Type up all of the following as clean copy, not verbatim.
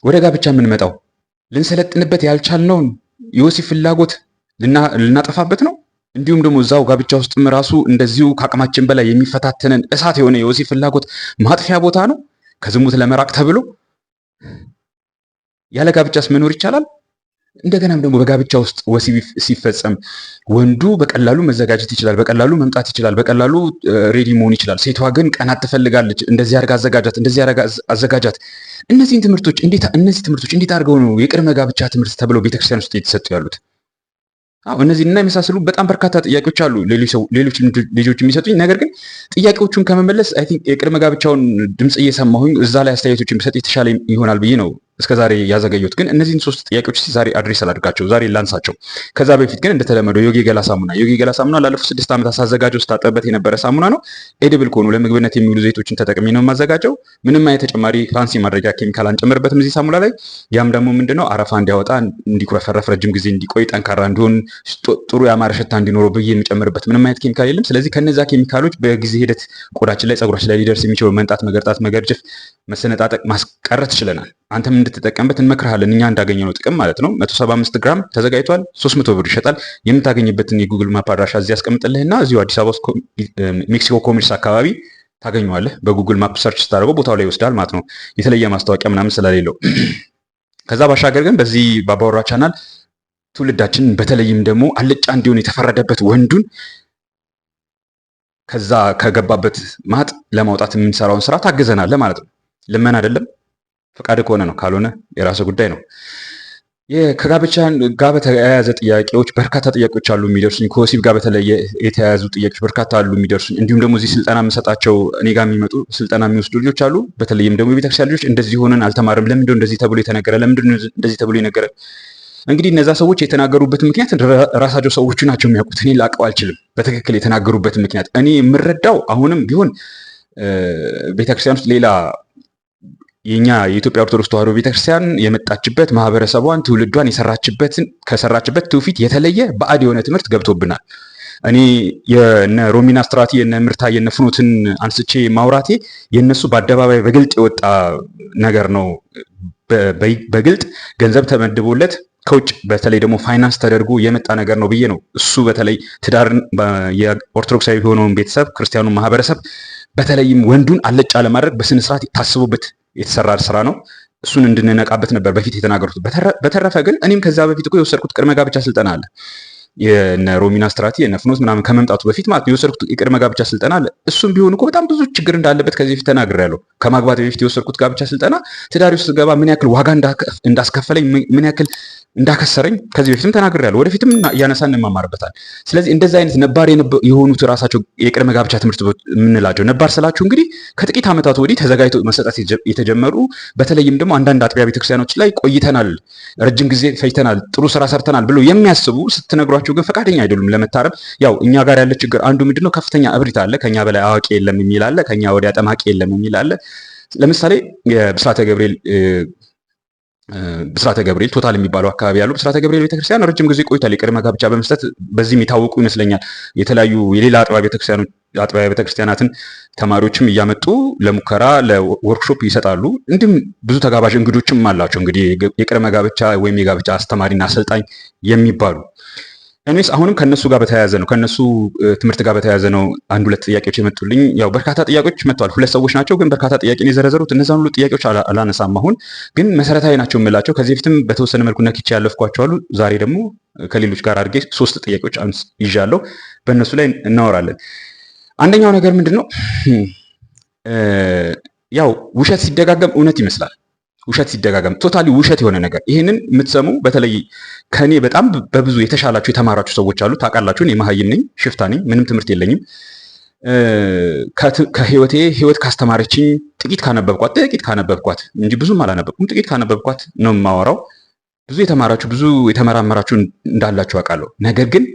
ወደ ጋብቻ የምንመጣው ልንሰለጥንበት ያልቻልነውን የወሲብ ፍላጎት ልናጠፋበት ነው። እንዲሁም ደግሞ እዛው ጋብቻ ውስጥም ራሱ እንደዚሁ ከአቅማችን በላይ የሚፈታተነን እሳት የሆነ የወሲብ ፍላጎት ማጥፊያ ቦታ ነው ከዝሙት ለመራቅ ተብሎ። ያለ ጋብቻስ መኖር ይቻላል? እንደገናም ደግሞ በጋብቻ ውስጥ ወሲብ ሲፈጸም ወንዱ በቀላሉ መዘጋጀት ይችላል፣ በቀላሉ መምጣት ይችላል፣ በቀላሉ ሬዲ መሆን ይችላል። ሴቷ ግን ቀናት ትፈልጋለች። እንደዚህ አድርጋ አዘጋጃት፣ እንደዚህ አድርጋ አዘጋጃት። እነዚህ ትምህርቶች እንዴት አድርገው ነው የቅድመ ጋብቻ ትምህርት ተብለው ቤተክርስቲያን ውስጥ እየተሰጡ ያሉት? አዎ እነዚህና የመሳሰሉ በጣም በርካታ ጥያቄዎች አሉ ሌሎች ልጆች የሚሰጡኝ። ነገር ግን ጥያቄዎቹን ከመመለስ አይ ቲንክ የቅድመ ጋብቻውን ድምጽ እየሰማሁኝ እዛ ላይ አስተያየቶችን ብሰጥ የተሻለ ይሆናል ብዬ ነው እስከዛሬ ያዘገየሁት። ግን እነዚህን 3 ጥያቄዎች ዛሬ አድሬስ አላድርጋቸው፣ ዛሬ ላንሳቸው። ከዛ በፊት ግን እንደተለመደው ዮጊ ገላ ሳሙና ላለፉት 6 ዓመታት ሳዘጋጀው ስታጠበት የነበረ ሳሙና ነው። ኤድብል ከሆኑ ለምግብነት የሚውሉ ዘይቶችን ተጠቅሜ ነው የማዘጋጀው። ምንም አይነት ተጨማሪ ፋንሲ ማድረጊያ ኬሚካል አንጨምርበትም እዚህ ሳሙና ላይ። ያም ደግሞ ምንድነው አረፋ እንዲያወጣ፣ እንዲኩረፈረፍ፣ ረጅም ጊዜ እንዲቆይ፣ ጠንካራ እንዲሆን፣ ጥሩ ያማረ ሽታ እንዲኖረው ብዬ የምጨምርበት ምንም አይነት ኬሚካል የለም። ስለዚህ ከነዛ ኬሚካሎች በጊዜ ሂደት ቆዳችን ላይ ፀጉራችን ላይ ሊደርስ የሚችለው መንጣት፣ መገርጣት፣ መገርጀፍ፣ መሰነጣጠቅ ማስቀረት ችለናል። አንተም እንድትጠቀምበት እንመክርሃለን። እኛ እንዳገኘነው ጥቅም ማለት ነው። 175 ግራም ተዘጋጅቷል። 300 ብር ይሸጣል። የምታገኝበትን የጉግል ማፕ አድራሻ እዚህ ያስቀምጥልህና እዚሁ አዲስ አበባ ውስጥ ሜክሲኮ ኮሜርስ አካባቢ ታገኘዋለህ። በጉግል ማፕ ሰርች ስታደርገው ቦታው ላይ ይወስዳል ማለት ነው፣ የተለየ ማስታወቂያ ምናምን ስለሌለው። ከዛ ባሻገር ግን በዚህ በአባወራ ቻናል ትውልዳችን በተለይም ደግሞ አልጫ እንዲሆን የተፈረደበት ወንዱን ከዛ ከገባበት ማጥ ለማውጣት የምንሰራውን ስራ ታግዘናለህ ማለት ነው። ልመና አይደለም፣ ፈቃድ ከሆነ ነው፣ ካልሆነ የራሱ ጉዳይ ነው። ከጋብቻ ጋር በተያያዘ ጥያቄዎች በርካታ ጥያቄዎች አሉ የሚደርሱኝ። ከወሲብ ጋር በተለየ የተያያዙ ጥያቄዎች በርካታ አሉ የሚደርሱኝ። እንዲሁም ደግሞ እዚህ ስልጠና የምሰጣቸው እኔ ጋር የሚመጡ ስልጠና የሚወስዱ ልጆች አሉ። በተለይም ደግሞ የቤተክርስቲያን ልጆች እንደዚህ ሆነን አልተማርም፣ ለምንድነው እንደዚህ ተብሎ የተነገረ፣ ለምንድነው እንደዚህ ተብሎ የነገረ? እንግዲህ እነዛ ሰዎች የተናገሩበት ምክንያት ራሳቸው ሰዎቹ ናቸው የሚያውቁት። እኔ ላቀው አልችልም በትክክል የተናገሩበት ምክንያት። እኔ የምረዳው አሁንም ቢሆን ቤተክርስቲያን ውስጥ ሌላ የኛ የኢትዮጵያ ኦርቶዶክስ ተዋሕዶ ቤተክርስቲያን የመጣችበት ማህበረሰቧን ትውልዷን ከሰራችበት ትውፊት የተለየ ባዕድ የሆነ ትምህርት ገብቶብናል። እኔ የነ ሮሚና ስትራቲ የነ ምርታ የነ ፍኖትን አንስቼ ማውራቴ የነሱ በአደባባይ በግልጥ የወጣ ነገር ነው። በግልጥ ገንዘብ ተመድቦለት ከውጭ በተለይ ደግሞ ፋይናንስ ተደርጎ የመጣ ነገር ነው ብዬ ነው። እሱ በተለይ ትዳርን የኦርቶዶክሳዊ የሆነውን ቤተሰብ ክርስቲያኑ ማህበረሰብ በተለይም ወንዱን አለጫ ለማድረግ በስነ ስርዓት ታስቦበት የተሰራ ስራ ነው። እሱን እንድንነቃበት ነበር በፊት የተናገሩት። በተረፈ ግን እኔም ከዛ በፊት እኮ የወሰድኩት ቅድመ ጋብቻ ስልጠና አለ። የነ ሮሚና ስትራቲ የነ ፍኖት ምናምን ከመምጣቱ በፊት ማለት የወሰድኩት የቅድመ ጋብቻ ስልጠና አለ። እሱም ቢሆን እኮ በጣም ብዙ ችግር እንዳለበት ከዚህ በፊት ተናግሬያለሁ። ከማግባት በፊት የወሰድኩት ጋብቻ ስልጠና ትዳሪ ውስጥ ገባ ምን ያክል ዋጋ እንዳስከፈለኝ ምን ያክል እንዳከሰረኝ ከዚህ በፊትም ተናግሬያለሁ። ወደፊትም እያነሳን እንማማርበታል። ስለዚህ እንደዚህ አይነት ነባር የሆኑት ራሳቸው የቅድመ ጋብቻ ትምህርት የምንላቸው ነባር ስላችሁ እንግዲህ ከጥቂት ዓመታት ወዲህ ተዘጋጅተው መሰጠት የተጀመሩ በተለይም ደግሞ አንዳንድ አጥቢያ ቤተክርስቲያኖች ላይ ቆይተናል፣ ረጅም ጊዜ ፈጅተናል፣ ጥሩ ስራ ሰርተናል ብለው የሚያስቡ ስትነግሯቸው ግን ፈቃደኛ አይደሉም ለመታረም። ያው እኛ ጋር ያለ ችግር አንዱ ምንድነው ከፍተኛ እብሪት አለ። ከኛ በላይ አዋቂ የለም የሚል አለ፣ ከኛ ወዲያ ጠማቂ የለም የሚል አለ። ለምሳሌ ብስራተ ገብርኤል ቶታል የሚባለው አካባቢ ያሉ ብስራተ ገብርኤል ቤተክርስቲያን ረጅም ጊዜ ቆይቷል የቅድመ ጋብቻ በመስጠት በዚህም የታወቁ ይመስለኛል። የተለያዩ የሌላ አጥቢያ ቤተክርስቲያናትን ተማሪዎችም እያመጡ ለሙከራ ለወርክሾፕ ይሰጣሉ። እንዲሁም ብዙ ተጋባዥ እንግዶችም አላቸው። እንግዲህ የቅድመ ጋብቻ ወይም የጋብቻ አስተማሪና አሰልጣኝ የሚባሉ እኔስ አሁንም ከነሱ ጋር በተያያዘ ነው ከነሱ ትምህርት ጋር በተያያዘ ነው አንድ ሁለት ጥያቄዎች የመጡልኝ። ያው በርካታ ጥያቄዎች መጥተዋል። 2 ሰዎች ናቸው ግን በርካታ ጥያቄ ነው የዘረዘሩት። እነዛን ሁሉ ጥያቄዎች አላነሳም። አሁን ግን መሰረታዊ ናቸው የምላቸው ከዚህ በፊትም በተወሰነ መልኩ ነክቼ ያለፍኳቸው አሉ። ዛሬ ደግሞ ከሌሎች ጋር አድርጌ 3 ጥያቄዎች ይዣለሁ። በእነሱ ላይ እናወራለን። አንደኛው ነገር ምንድነው? ያው ውሸት ሲደጋገም እውነት ይመስላል። ውሸት ሲደጋገም ቶታሊ ውሸት የሆነ ነገር ይሄንን የምትሰሙ በተለይ ከኔ በጣም በብዙ የተሻላችሁ የተማራችሁ ሰዎች አሉ። ታውቃላችሁ እኔ መሀይም ነኝ፣ ሽፍታ ነኝ፣ ምንም ትምህርት የለኝም። ህይወት ካስተማረችኝ ጥቂት ካነበብኳት እንጂ ብዙም አላነበብኩም። ጥቂት ካነበብኳት ነው የማወራው። ብዙ የተማራችሁ ብዙ የተመራመራችሁ እንዳላችሁ አውቃለሁ። ነገር ግን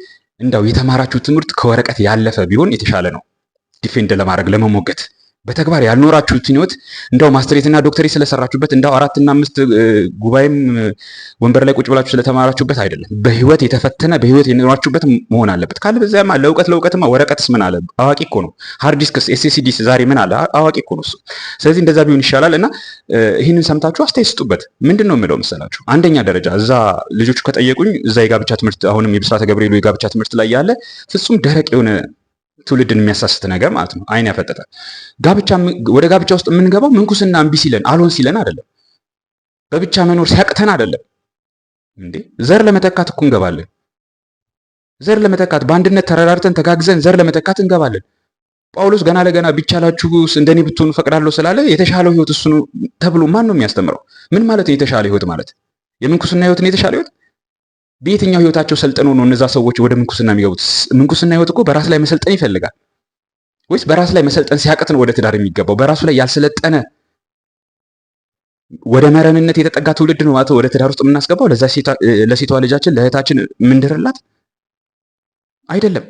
እንዳው የተማራችሁ ትምህርት ከወረቀት ያለፈ ቢሆን የተሻለ ነው ዲፌንድ ለማድረግ ለመሞገት በተግባር ያልኖራችሁትን ህይወት እንዳው ማስተሬትና ዶክተሬት ስለሰራችሁበት እንዳው 4 እና 5 ጉባኤም ወንበር ላይ ቁጭ ብላችሁ ስለተማራችሁበት አይደለም። በህይወት የተፈተነ በህይወት የኖራችሁበት መሆን አለበት። ካለበዚያማ ለእውቀትማ ወረቀትስ ምን አለ? አዋቂ እኮ ነው። ሃርድ ዲስክስ ኤስኤስዲስ ዛሬ ምን አለ? አዋቂ እኮ ነው እሱ። ስለዚህ እንደዛ ቢሆን ይሻላል እና ይህንን ሰምታችሁ አስተያየት ስጡበት። ምንድን ነው የምለው መሰላችሁ? አንደኛ ደረጃ እዛ ልጆቹ ከጠየቁኝ እዛ የጋብቻ ትምህርት አሁንም የብስራተ ገብርኤሉ የጋብቻ ትምህርት ላይ ያለ ፍጹም ደረቅ የሆነ ትውልድን የሚያሳስት ነገር ማለት ነው። አይን ያፈጠጣል። ወደ ጋብቻ ውስጥ የምንገባው ምንኩስና እምቢ ሲለን አልሆን ሲለን አይደለም። በብቻ መኖር ሲያቅተን አይደለም እንዴ። ዘር ለመተካት እኮ እንገባለን። ዘር ለመተካት በአንድነት ተረዳርተን ተጋግዘን ዘር ለመተካት እንገባለን። ጳውሎስ ገና ለገና ቢቻላችሁ እንደኔ ብትሆኑ ፈቅዳለሁ ስላለ የተሻለው ህይወት እሱ ነው ተብሎ ማን ነው የሚያስተምረው? ምን ማለት ነው የተሻለ ህይወት ማለት? የምንኩስና ህይወት ነው የተሻለ ህይወት? በየትኛው ህይወታቸው ሰልጥነው ነው እነዛ ሰዎች ወደ ምንኩስና የሚገቡት? ምንኩስና ህይወት እኮ በራስ ላይ መሰልጠን ይፈልጋል። ወይስ በራስ ላይ መሰልጠን ሲያቅት ነው ወደ ትዳር የሚገባው? በራሱ ላይ ያልሰለጠነ ወደ መረንነት የተጠጋ ትውልድ ነው ማለት ወደ ትዳር ውስጥ የምናስገባው? ለሴቷ ልጃችን ለእህታችን የምንድርላት አይደለም።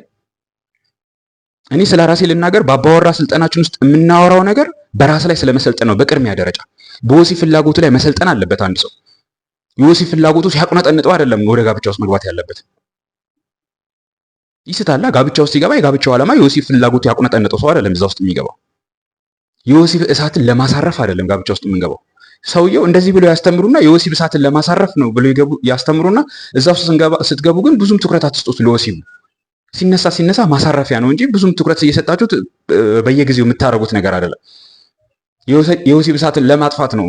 እኔ ስለ ራሴ ልናገር፣ በአባወራ ስልጠናችን ውስጥ የምናወራው ነገር በራስ ላይ ስለመሰልጠን ነው። በቅድሚያ ደረጃ በወሲብ ፍላጎቱ ላይ መሰልጠን አለበት አንድ ሰው። የወሲብ ፍላጎቱ ሲያቁነጠንጠው አይደለም ወደ ጋብቻ ውስጥ መግባት ያለበት። ይስታላ ጋብቻ ውስጥ ሲገባ የጋብቻው ዓላማ የወሲብ ፍላጎቱ ያቁነጠንጠው ሰው አይደለም እዛ ውስጥ የሚገባው። የወሲብ እሳትን ለማሳረፍ አይደለም ጋብቻ ውስጥ የምንገባው። ሰውየው እንደዚህ ብለው ያስተምሩና የወሲብ እሳትን ለማሳረፍ ነው ብለው ያስተምሩና እዛ ውስጥ ስትገቡ ግን ብዙም ትኩረት አትስጡት ለወሲቡ። ሲነሳ ማሳረፊያ ነው እንጂ ብዙም ትኩረት እየሰጣችሁት በየጊዜው የምታረጉት ነገር አይደለም። የወሲብ እሳትን ለማጥፋት ነው።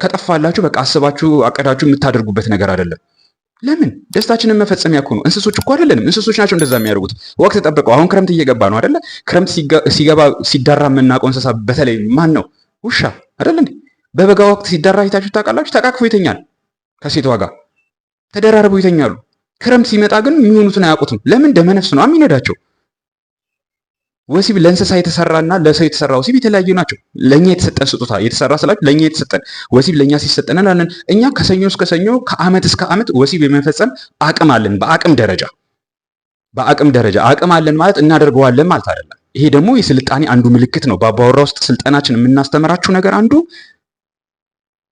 ከጠፋላችሁ በቃ አስባችሁ አቀዳችሁ የምታደርጉበት ነገር አይደለም። ለምን? ደስታችንን መፈጸሚያ እኮ ነው። እንስሶች እኮ አይደለንም። እንስሶች ናቸው እንደዛ የሚያደርጉት። ወቅት ጠብቀው አሁን ክረምት እየገባ ነው አይደለ? ክረምት ሲገባ ሲዳራ የምናውቀው እንስሳ በተለይ ማን ነው? ውሻ አይደለ እንዴ? በበጋ ወቅት ሲዳራ አይታችሁ ታውቃላችሁ? ተቃቅፎ ይተኛል ከሴቷ ጋር ተደራርበው ይተኛሉ። ክረምት ሲመጣ ግን የሚሆኑትን አያውቁትም። ለምን? ደመነፍስ ነው የሚነዳቸው። ወሲብ ለእንስሳ የተሰራና ለሰው የተሰራ ወሲብ የተለያዩ ናቸው። ለኛ የተሰጠን ስጦታ የተሰራ ስላችሁ ለኛ የተሰጠን ወሲብ ለኛ ሲሰጠን አለን። እኛ ከሰኞ እስከ ሰኞ ከአመት እስከ አመት ወሲብ የመፈጸም አቅም አለን። በአቅም ደረጃ አቅም አለን ማለት እናደርገዋለን ማለት አይደለም። ይሄ ደግሞ የስልጣኔ አንዱ ምልክት ነው። በአባወራ ውስጥ ስልጠናችን የምናስተምራችሁ ነገር አንዱ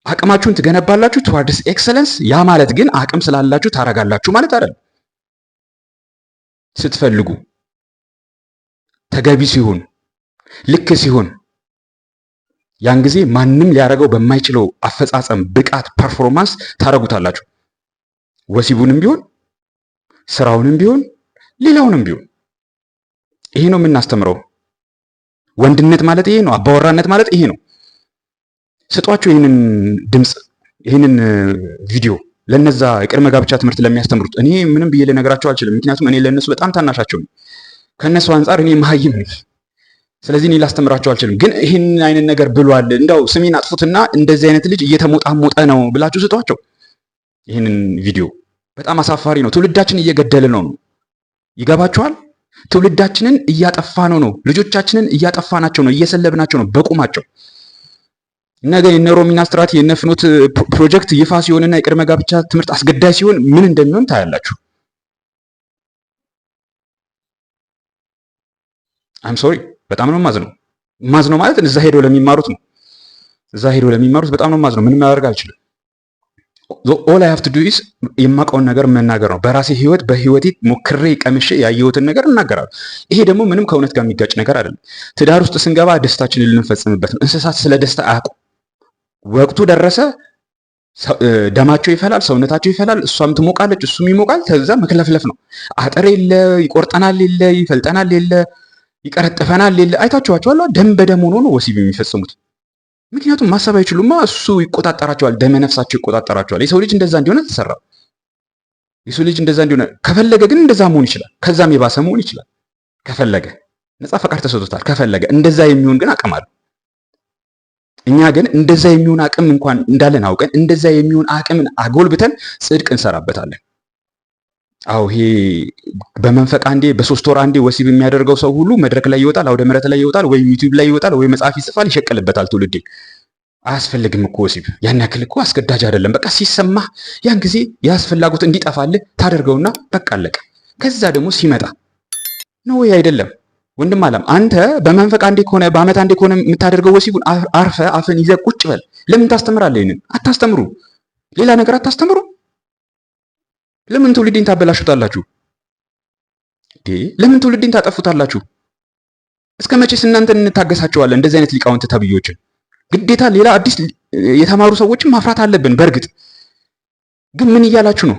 አቅማችሁን ትገነባላችሁ towards excellence። ያ ማለት ግን አቅም ስላላችሁ ታረጋላችሁ ማለት አይደለም። ስትፈልጉ ተገቢ ሲሆን ልክ ሲሆን ያን ጊዜ ማንም ሊያረገው በማይችለው አፈጻጸም ብቃት ፐርፎርማንስ ታረጉታላችሁ። ወሲቡንም ቢሆን ስራውንም ቢሆን ሌላውንም ቢሆን ይሄ ነው የምናስተምረው። ወንድነት ማለት ይሄ ነው። አባወራነት ማለት ይሄ ነው። ስጧቸው ይህንን ድምፅ ይህንን ቪዲዮ ለነዛ የቅድመ ጋብቻ ትምህርት ለሚያስተምሩት። እኔ ምንም ብዬ ልነግራቸው አልችልም፣ ምክንያቱም እኔ ለነሱ በጣም ታናሻቸው ነኝ። ከነሱ አንጻር እኔ መሀይም ነኝ። ስለዚህ እኔ ላስተምራቸው አልችልም። ግን ይህን አይነት ነገር ብሏል፣ እንደው ስሜን አጥፉትና እንደዚህ አይነት ልጅ እየተሞጣሞጠ ነው ብላችሁ ስጧቸው ይህንን ቪዲዮ። በጣም አሳፋሪ ነው። ትውልዳችን እየገደለ ነው። ይገባችኋል? ትውልዳችንን እያጠፋ ነው። ልጆቻችንን እያጠፋናቸው ነው፣ እየሰለብናቸው ነው በቁማቸው። ነገ የነ ሮሚና ስትራቴ የነ ፍኖት ፕሮጀክት ይፋ ሲሆንና የቅድመ ጋብቻ ትምህርት አስገዳጅ ሲሆን ምን እንደሚሆን ታያላችሁ። አም ሶሪ በጣም ነው ማዝነው ማለት እዛ ሄዶ ለሚማሩት ነው። እዛ ሄዶ ለሚማሩት በጣም ነው ማዝነው። ምንም ማድረግ አልችልም። ኦል አይ ሃቭ ቱ ዱ ኢዝ የማውቀውን ነገር መናገር ነው። በራሴ ህይወት በህይወቴ ሞክሬ ቀምሼ ያየሁትን ነገር እናገራለሁ። ይሄ ደግሞ ምንም ከእውነት ጋር የሚጋጭ ነገር አይደለም። ትዳር ውስጥ ስንገባ ደስታችንን ልንፈጽምበት ነው። እንስሳት ስለ ደስታ አያውቁም። ወቅቱ ደረሰ፣ ደማቸው ይፈላል፣ ሰውነታቸው ይፈላል፣ እሷም ትሞቃለች፣ እሱም ይሞቃል። ከዛ መክለፍለፍ ነው። አጥር የለ፣ ይቆርጠናል የለ፣ ይፈልጠናል የለ፣ ይቀረጥፈናል የለ። አይታችኋቸዋል። ደም በደም ሆኖ ነው ወሲብ የሚፈጽሙት። ምክንያቱም ማሰብ አይችሉማ። እሱ ይቆጣጠራቸዋል፣ ደመ ነፍሳቸው ይቆጣጠራቸዋል። የሰው ልጅ እንደዛ እንዲሆነ ተሰራ። የሰው ልጅ እንደዛ እንዲሆነ ከፈለገ ግን እንደዛ መሆን ይችላል። ከዛም የባሰ መሆን ይችላል ከፈለገ። ነፃ ፈቃድ ተሰጥቶታል ከፈለገ። እንደዛ የሚሆን ግን አቅም አለው። እኛ ግን እንደዛ የሚሆን አቅም እንኳን እንዳለን አውቀን እንደዛ የሚሆን አቅምን አጎልብተን ጽድቅ እንሰራበታለን። አው ይሄ በመንፈቅ አንዴ በሶስት ወር አንዴ ወሲብ የሚያደርገው ሰው ሁሉ መድረክ ላይ ይወጣል፣ አውደ ምሕረት ላይ ይወጣል፣ ወይ ዩቲዩብ ላይ ይወጣል፣ ወይ መጽሐፍ ይጽፋል፣ ይሸቀልበታል። ትውልዴ አያስፈልግም እኮ ወሲብ ያን ያክል እኮ አስገዳጅ አይደለም። በቃ ሲሰማህ ያን ጊዜ ያስፈላጉት እንዲጠፋልህ ታደርገውና በቃ አለቀ። ከዛ ደግሞ ሲመጣ ነው ወይ አይደለም ወንድም አለም አንተ በመንፈቅ አንዴ ከሆነ በአመት አንዴ ከሆነ የምታደርገው ወሲቡን አርፈ አፍን ይዘህ ቁጭ በል። ለምን ታስተምራለህ? ይሄንን አታስተምሩ። ሌላ ነገር አታስተምሩ። ለምን ትውልድን ታበላሹታላችሁ? ለምን ትውልድን ታጠፉታላችሁ? እስከ መቼስ እናንተን እንታገሳቸዋለን? እንደዚህ አይነት ሊቃውንት ተብዮችን ግዴታ ሌላ አዲስ የተማሩ ሰዎችን ማፍራት አለብን። በእርግጥ ግን ምን እያላችሁ ነው?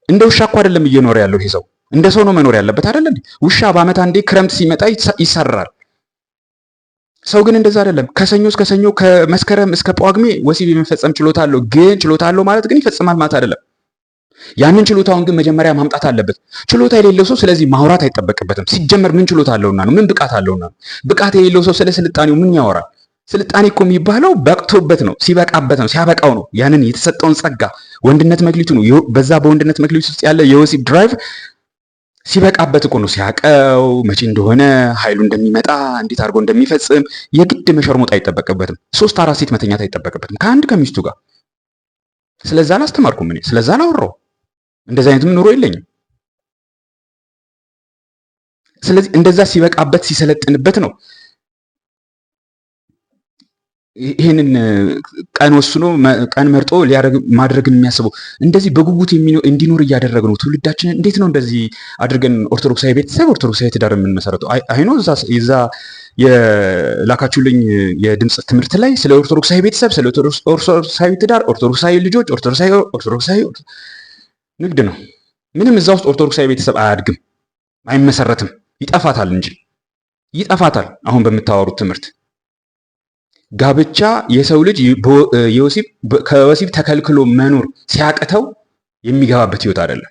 እንደ ውሻ እኮ አይደለም እየኖረ ያለው ይሄ ሰው። እንደ ሰው ነው መኖር ያለበት አይደል? ውሻ በአመት አንዴ ክረምት ሲመጣ ይሰራል። ሰው ግን እንደዛ አይደለም። ከሰኞ እስከ ሰኞ ከመስከረም እስከ ጳጉሜ ወሲብ የመፈጸም ችሎታ አለው። ግን ችሎታ አለው ማለት ግን ይፈጽማል ማለት አይደለም። ያንን ችሎታውን ግን መጀመሪያ ማምጣት አለበት። ችሎታ የሌለው ሰው ስለዚህ ማውራት አይጠበቅበትም። ሲጀመር ምን ችሎታ አለውና ነው? ምን ብቃት አለውና ነው? ብቃት የሌለው ሰው ስለ ስልጣኔው ምን ያወራል? ስልጣኔ እኮ የሚባለው በቅቶበት ነው፣ ሲበቃበት ነው፣ ሲያበቃው ነው። ያንን የተሰጠውን ጸጋ ወንድነት መክሊቱ ነው። በዛ በወንድነት መክሊቱ ውስጥ ያለ የወሲብ ድራይቭ ሲበቃበት እኮ ነው። ሲያቀው መቼ እንደሆነ ኃይሉ እንደሚመጣ እንዴት አድርጎ እንደሚፈጽም የግድ መሸርሞጥ አይጠበቅበትም። 3-4 ሴት መተኛት አይጠበቅበትም ከአንድ ከሚስቱ ጋር። ስለዛ አላስተማርኩም እኔ፣ ስለዛ አላወራው። እንደዛ አይነትም ኑሮ የለኝም። ስለዚህ እንደዛ ሲበቃበት ሲሰለጥንበት ነው ይሄንን ቀን ወስኖ ቀን መርጦ ማድረግን የሚያስበው። እንደዚህ በጉጉት እንዲኖር እያደረግ ነው ትውልዳችንን። እንዴት ነው እንደዚህ አድርገን ኦርቶዶክሳዊ ቤተሰብ ኦርቶዶክሳዊ ትዳር የምንመሰረተው? አይኖ እዛ የላካችሁልኝ የድምፅ ትምህርት ላይ ስለ ኦርቶዶክሳዊ ቤተሰብ፣ ስለ ኦርቶዶክሳዊ ትዳር፣ ኦርቶዶክሳዊ ልጆች፣ ኦርቶዶክሳዊ ንግድ ነው። ምንም እዛ ውስጥ ኦርቶዶክሳዊ ቤተሰብ አያድግም፣ አይመሰረትም፣ ይጠፋታል እንጂ ይጠፋታል። አሁን በምታወሩት ትምህርት ጋብቻ የሰው ልጅ ከወሲብ ተከልክሎ መኖር ሲያቅተው የሚገባበት ህይወት አይደለም።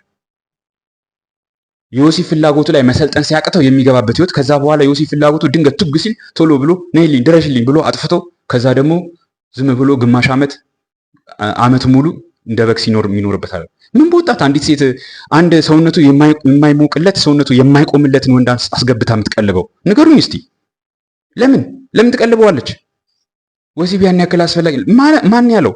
የወሲብ ፍላጎቱ ላይ መሰልጠን ሲያቅተው የሚገባበት ህይወት፣ ከዛ በኋላ የወሲብ ፍላጎቱ ድንገት ቱግ ሲል ቶሎ ብሎ ነይልኝ ድረሽልኝ ብሎ አጥፍቶ ከዛ ደግሞ ዝም ብሎ ግማሽ ዓመት ሙሉ እንደ በግ ሲኖር የሚኖርበት አይደለም። ምን በወጣት አንዲት ሴት አንድ ሰውነቱ የማይሞቅለት ሰውነቱ የማይቆምለትን ወንድ አስገብታ የምትቀልበው? ንገሩኝ እስቲ። ለምን ትቀልበዋለች? ወሲብ ያን ያክል አስፈላጊ ማን ያለው?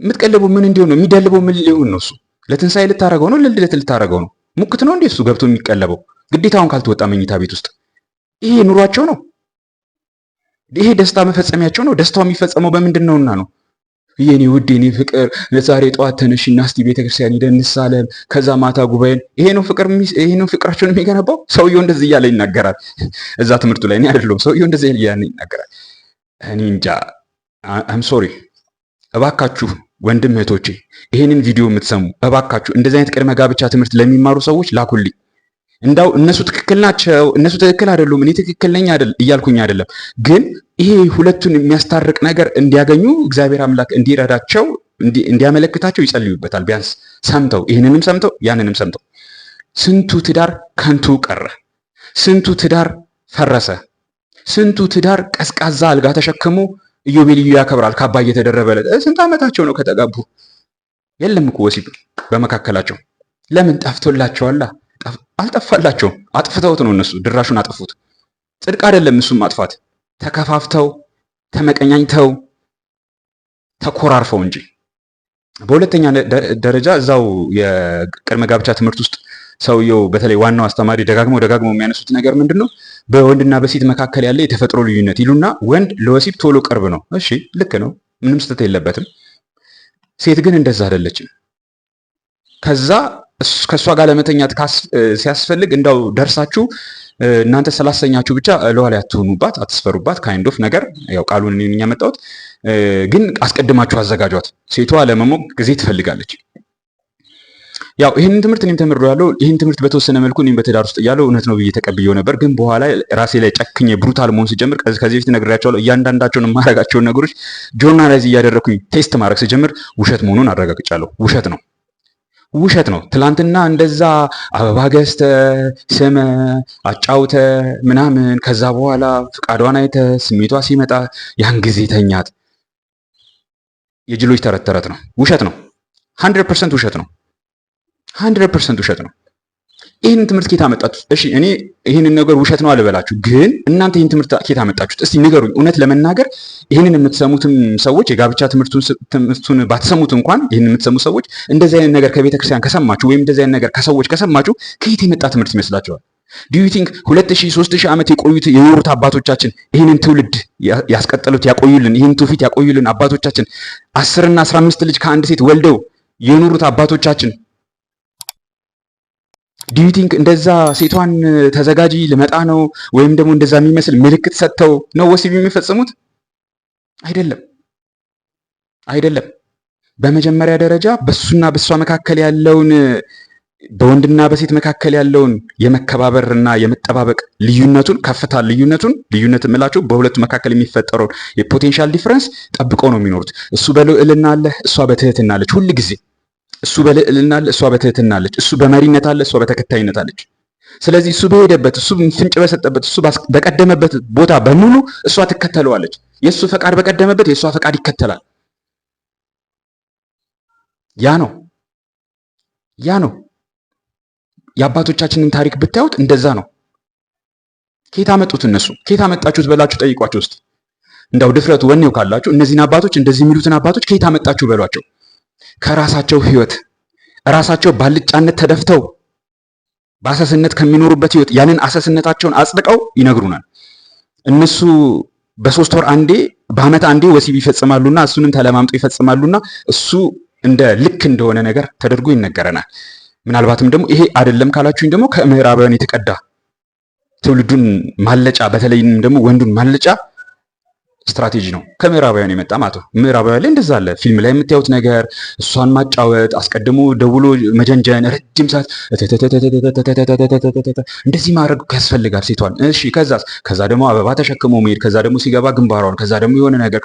የምትቀልበው ምን እንዲሆን ነው? የሚደልበው ምን ሊሆን ነው? እሱ ለትንሳኤ ልታረገው ነው? ለልደት ልታረገው ነው? ሙክት ነው እንዴ እሱ ገብቶ የሚቀለበው? ግዴታውን ካልተወጣ መኝታ ቤት ውስጥ ይሄ ኑሯቸው ነው። ይሄ ደስታ መፈጸሚያቸው ነው። ደስታው የሚፈጸመው በምንድን ነውና ነው? የኔ ውድ የኔ ፍቅር ዛሬ ጠዋት ተነሽና እስቲ ቤተክርስቲያን ሄደን እንሳለም፣ ከዛ ማታ ጉባኤን። ይሄ ነው ፍቅራቸውን የሚገነባው? ሰውየው እንደዚህ እያለ ይናገራል እዛ ትምህርቱ ላይ። እኔ አይደለሁም፣ ሰውየው እንደዚህ እያለ ይናገራል። እኔ እንጃ። አም ሶሪ። እባካችሁ ወንድም እህቶቼ ይሄንን ቪዲዮ የምትሰሙ እባካችሁ እንደዚህ አይነት ቅድመ ጋብቻ ትምህርት ለሚማሩ ሰዎች ላኩልኝ። እንዳው እነሱ ትክክል ናቸው፣ እነሱ ትክክል አይደሉም፣ እኔ ትክክል ነኝ እያልኩኝ አይደለም። ግን ይሄ ሁለቱን የሚያስታርቅ ነገር እንዲያገኙ እግዚአብሔር አምላክ እንዲረዳቸው እንዲያመለክታቸው ይጸልዩበታል። ቢያንስ ሰምተው ይህንንም ሰምተው ያንንም ሰምተው። ስንቱ ትዳር ከንቱ ቀረ፣ ስንቱ ትዳር ፈረሰ፣ ስንቱ ትዳር ቀዝቃዛ አልጋ ተሸክሞ ኢዮቤልዩ ያከብራል ካባ እየተደረበለት። ስንት ዓመታቸው ነው ከተጋቡ? የለም እኮ ወሲብ በመካከላቸው። ለምን? ጠፍቶላቸዋላ። አልጠፋላቸውም፣ አጥፍተውት ነው። እነሱ ድራሹን አጥፉት። ጽድቅ አይደለም እሱም ማጥፋት፣ ተከፋፍተው ተመቀኛኝተው ተኮራርፈው እንጂ። በሁለተኛ ደረጃ እዛው የቅድመ ጋብቻ ትምህርት ውስጥ ሰውየው በተለይ ዋናው አስተማሪ ደጋግመው የሚያነሱት ነገር ምንድን ነው? በወንድና በሴት መካከል ያለ የተፈጥሮ ልዩነት ይሉና ወንድ ለወሲብ ቶሎ ቅርብ ነው። እሺ ልክ ነው፣ ምንም ስህተት የለበትም። ሴት ግን እንደዛ አይደለችም። ከዛ ከእሷ ጋር ለመተኛት ሲያስፈልግ እንዳው ደርሳችሁ እናንተ ስላሰኛችሁ ብቻ ለኋላ ያትሆኑባት፣ አትስፈሩባት ካይንድ ኦፍ ነገር። ያው ቃሉን እኔ ነኝ ያመጣሁት፣ ግን አስቀድማችሁ አዘጋጇት። ሴቷ ለመሞቅ ጊዜ ትፈልጋለች። ያው ይህንን ትምህርት እኔም ተምሬያለሁ። ይህን ትምህርት በተወሰነ መልኩ እኔም በትዳር ውስጥ እያለሁ እውነት ነው ብዬ ተቀብዬው ነበር። ግን በኋላ ራሴ ላይ ጨክኜ ብሩታል መሆን ስጀምር፣ ከዚህ በፊት ነግሬያቸዋለሁ፣ እያንዳንዳቸውን የማደርጋቸውን ነገሮች ጆርናላይዝ እያደረኩኝ ቴስት ማድረግ ስጀምር ውሸት መሆኑን አረጋግጫለሁ። ውሸት ነው። ትላንትና እንደዛ አበባ ገዝተ ስመ አጫውተ ምናምን ከዛ በኋላ ፍቃዷን አይተ ስሜቷ ሲመጣ ያን ጊዜ ተኛት። የጅሎች ተረት ነው። ውሸት ነው። 100% ውሸት ነው። 100% ውሸት ነው። ይህንን ትምህርት ኬት አመጣችሁት? እሺ እኔ ይህንን ነገር ውሸት ነው አልበላችሁ፣ ግን እናንተ ይህን ትምህርት ኬት አመጣችሁት? እስቲ ንገሩኝ። እውነት ለመናገር ይህንን የምትሰሙትም ሰዎች የጋብቻ ትምህርቱን ባትሰሙት እንኳን ይህንን የምትሰሙ ሰዎች እንደዚህ አይነት ነገር ከቤተክርስቲያን ከሰማችሁ ወይም እንደዚህ አይነት ነገር ከሰዎች ከሰማችሁ ከየት የመጣ ትምህርት ይመስላችኋል? ዱ ዩ ቲንክ 2000 3000 ዓመት የኖሩት አባቶቻችን ይህንን ትውልድ ያስቀጠሉት ያቆዩልን፣ ይህን ትውፊት ያቆዩልን አባቶቻችን 10 እና 15 ልጅ ከአንድ ሴት ወልደው የኖሩት አባቶቻችን ዱ ዩ ቲንክ እንደዛ ሴቷን ተዘጋጂ ልመጣ ነው ወይም ደግሞ እንደዛ የሚመስል ምልክት ሰጥተው ነው ወሲብ የሚፈጽሙት? አይደለም፣ አይደለም። በመጀመሪያ ደረጃ በሱና በሷ መካከል ያለውን በወንድና በሴት መካከል ያለውን የመከባበርና የመጠባበቅ ልዩነቱን ከፍታ ልዩነት የምላችሁ በሁለቱ መካከል የሚፈጠረው የፖቴንሻል ዲፍረንስ ጠብቀው ነው የሚኖሩት። እሱ በልዕልና አለ፣ እሷ በትህትና አለች። ሁል ጊዜ እሱ በልዕልና አለ፣ እሷ በትህትና አለች። እሱ በመሪነት አለ፣ እሷ በተከታይነት አለች። ስለዚህ እሱ በሄደበት፣ እሱ ፍንጭ በሰጠበት፣ እሱ በቀደመበት ቦታ በሙሉ እሷ ትከተለዋለች። የእሱ ፈቃድ በቀደመበት የእሷ ፈቃድ ይከተላል። ያ ነው የአባቶቻችንን ታሪክ ብታዩት እንደዛ ነው። ኬት አመጡት? እነሱ ኬት አመጣችሁት በላችሁ ጠይቋቸው ውስጥ እንዳው ድፍረቱ ወኔው ካላችሁ እነዚህን አባቶች እንደዚህ የሚሉትን አባቶች ኬት አመጣችሁ በሏቸው። ከራሳቸው ህይወት ራሳቸው ባልጫነት ተደፍተው በአሰስነት ከሚኖሩበት ህይወት ያንን አሰስነታቸውን አጽድቀው ይነግሩናል። እነሱ በ3 ወር አንዴ በአመት አንዴ ወሲብ ይፈጽማሉና እሱንም ተለማምጦ ይፈጽማሉና እሱ እንደ ልክ እንደሆነ ነገር ተደርጎ ይነገረናል። ምናልባትም ደግሞ ይሄ አይደለም ካላችሁኝ ደግሞ ከምዕራባውያን የተቀዳ ትውልዱን ማለጫ በተለይም ደግሞ ወንዱን ማለጫ ስትራቴጂ ነው። ከምዕራባውያን የመጣ ማለት ነው። ምዕራባውያን ላይ እንደዛ አለ። ፊልም ላይ የምታዩት ነገር እሷን ማጫወት፣ አስቀድሞ ደውሎ መጀንጀን፣ ረጅም ሰዓት እንደዚህ ማድረግ ያስፈልጋል ሴቷን። እሺ ከዛ ደግሞ አበባ ተሸክሞ መሄድ፣ ከዛ ደግሞ ሲገባ ግንባሯን፣ ከዛ ደግሞ የሆነ ነገር፣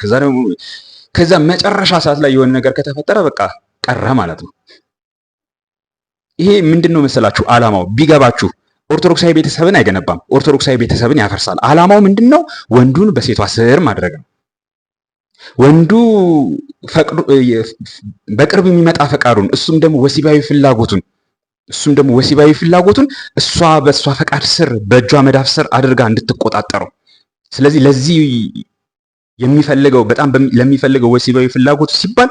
ከዛ መጨረሻ ሰዓት ላይ የሆነ ነገር ከተፈጠረ በቃ ቀረ ማለት ነው። ይሄ ምንድነው መሰላችሁ ዓላማው ቢገባችሁ? ኦርቶዶክሳዊ ቤተሰብን አይገነባም። ኦርቶዶክሳዊ ቤተሰብን ያፈርሳል። ዓላማው ምንድነው? ወንዱን በሴቷ ስር ማድረግ ነው። ወንዱ በቅርብ የሚመጣ ፈቃዱን እሱም ደግሞ ወሲባዊ ፍላጎቱን እሷ በእሷ ፈቃድ ስር በእጇ መዳፍ ስር አድርጋ እንድትቆጣጠረው። ስለዚህ ለዚህ በጣም ለሚፈልገው ወሲባዊ ፍላጎቱ ሲባል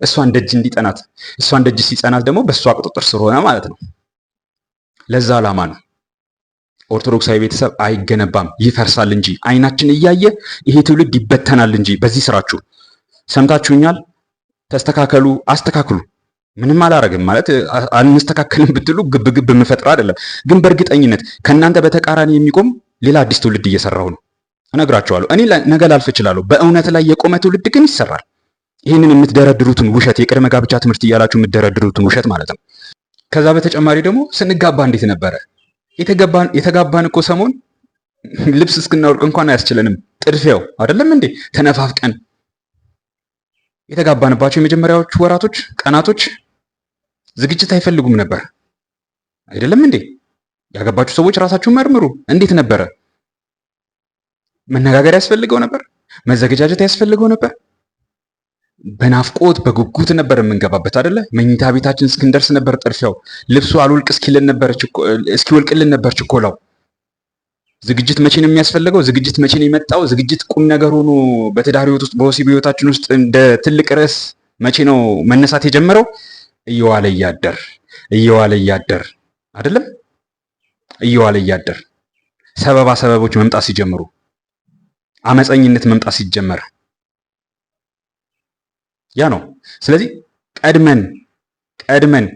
እሷን ደጅ እንዲጠናት፣ እሷን ደጅ ሲጸናት ደግሞ በእሷ ቁጥጥር ስር ሆነ ማለት ነው። ለዛ ዓላማ ነው። ኦርቶዶክሳዊ ቤተሰብ አይገነባም፣ ይፈርሳል እንጂ አይናችን እያየ ይሄ ትውልድ ይበተናል እንጂ። በዚህ ስራችሁ ሰምታችሁኛል። ተስተካከሉ፣ አስተካክሉ። ምንም አላረግም ማለት አንስተካከልም ብትሉ ግብ የምፈጥር አይደለም። ግን በእርግጠኝነት ከእናንተ በተቃራኒ የሚቆም ሌላ አዲስ ትውልድ እየሰራሁ ነው። እነግራችኋለሁ። እኔ ነገ ላልፍ እችላለሁ። በእውነት ላይ የቆመ ትውልድ ግን ይሰራል። ይህንን የምትደረድሩትን ውሸት፣ የቅድመ ጋብቻ ትምህርት እያላችሁ የምትደረድሩትን ውሸት ማለት ነው። ከዛ በተጨማሪ ደግሞ ስንጋባ እንዴት ነበረ? የተጋባን እኮ ሰሞን ልብስ እስክናወልቅ እንኳን አያስችለንም። ጥድፊያው አይደለም እንዴ? ተነፋፍቀን የተጋባንባቸው የመጀመሪያዎቹ ወራቶች፣ ቀናቶች ዝግጅት አይፈልጉም ነበር አይደለም እንዴ? ያገባችሁ ሰዎች ራሳችሁን መርምሩ። እንዴት ነበረ? መነጋገር ያስፈልገው ነበር? መዘገጃጀት ያስፈልገው ነበር? በናፍቆት በጉጉት ነበር የምንገባበት አይደለ? መኝታ ቤታችን እስክንደርስ ነበር ጥድፊያው። ልብሱ አልወልቅ እስኪወልቅልን ነበር ችኮላው። ዝግጅት መቼ ነው የሚያስፈልገው? ዝግጅት መቼ ነው የመጣው? ዝግጅት ቁም ነገር ሆኖ በትዳር ህይወት ውስጥ በወሲብ ህይወታችን ውስጥ እንደ ትልቅ ርዕስ መቼ ነው መነሳት የጀመረው? እየዋለ እያደር አይደለም? እየዋለ እያደር ሰበቦች መምጣት ሲጀምሩ፣ አመፀኝነት መምጣት ሲጀመር ያ ነው። ስለዚህ ቀድመን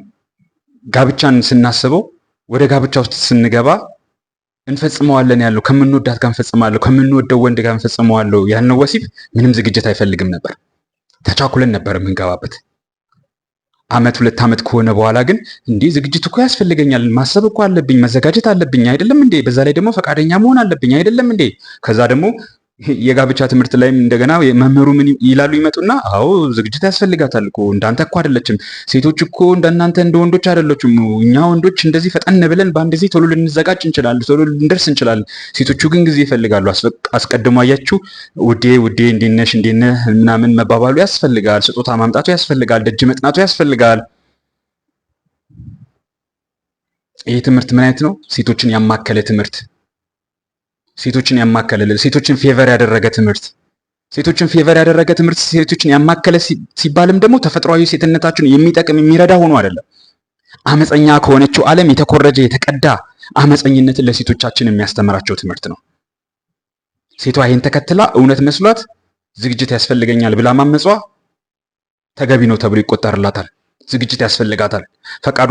ጋብቻን ስናስበው ወደ ጋብቻ ውስጥ ስንገባ እንፈጽመዋለን ያለው ከምንወዳት ጋር እንፈጽመዋለሁ፣ ከምንወደው ወንድ ጋር እንፈጽመዋለሁ ያለው ወሲብ ምንም ዝግጅት አይፈልግም ነበር። ተቻኩለን ነበር የምንገባበት። አመት 2 ዓመት ከሆነ በኋላ ግን እንዲህ ዝግጅት እኮ ያስፈልገኛል፣ ማሰብ እኮ አለብኝ፣ መዘጋጀት አለብኝ አይደለም እንዴ? በዛ ላይ ደግሞ ፈቃደኛ መሆን አለብኝ አይደለም እንዴ? ከዛ ደግሞ የጋብቻ ትምህርት ላይም እንደገና መምህሩ ምን ይላሉ? ይመጡና አዎ ዝግጅት ያስፈልጋታል እኮ እንዳንተ እኮ አይደለችም፣ ሴቶች እኮ እንደናንተ እንደ ወንዶች አይደለችም። እኛ ወንዶች እንደዚህ ፈጠን ብለን በአንድ ጊዜ ቶሎ ልንዘጋጅ እንችላለን፣ ቶሎ ልንደርስ እንችላለን። ሴቶቹ ግን ጊዜ ይፈልጋሉ። አስቀድሞ አያችሁ፣ ውዴ እንዴት ነሽ ምናምን መባባሉ ያስፈልጋል፣ ስጦታ ማምጣቱ ያስፈልጋል፣ ደጅ መጥናቱ ያስፈልጋል። ይህ ትምህርት ምን አይነት ነው? ሴቶችን ያማከለ ትምህርት፣ ሴቶችን ፌቨር ያደረገ ትምህርት። ሴቶችን ፌቨር ያደረገ ትምህርት ሴቶችን ያማከለ ሲባልም ደግሞ ተፈጥሯዊ ሴትነታቸውን የሚጠቅም የሚረዳ ሆኖ አይደለም። አመፀኛ ከሆነችው ዓለም የተኮረጀ የተቀዳ አመፀኝነትን ለሴቶቻችን የሚያስተምራቸው ትምህርት ነው። ሴቷ ይህን ተከትላ እውነት መስሏት ዝግጅት ያስፈልገኛል ብላ ማመጿ ተገቢ ነው ተብሎ ይቆጠርላታል። ዝግጅት ያስፈልጋታል። ፈቃዷ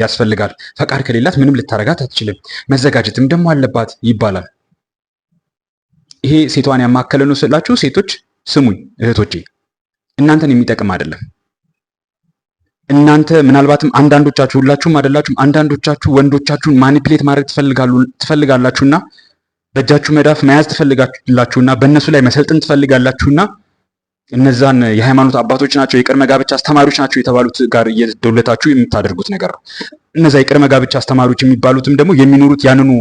ያስፈልጋል። ፈቃድ ከሌላት ምንም ልታረጋት አትችልም። መዘጋጀትም ደግሞ አለባት ይባላል። ይሄ ሴቷን ያማከለ ነው ስላችሁ ሴቶች ስሙኝ እህቶቼ፣ እናንተን የሚጠቅም አይደለም። እናንተ ምናልባትም አንዳንዶቻችሁ፣ ሁላችሁም አይደላችሁም፣ አንዳንዶቻችሁ ወንዶቻችሁን ማኒፕሌት ማድረግ ትፈልጋላችሁና በእጃችሁ መዳፍ መያዝ ትፈልጋላችሁና በእነሱ ላይ መሰልጥን ትፈልጋላችሁና እነዛን የሃይማኖት አባቶች ናቸው የቅድመ ጋብቻ አስተማሪዎች ናቸው የተባሉት ጋር እየደውለታችሁ የምታደርጉት ነገር ነው። እነዛ የቅድመ ጋብቻ አስተማሪዎች የሚባሉትም ደግሞ የሚኖሩት ያንኑ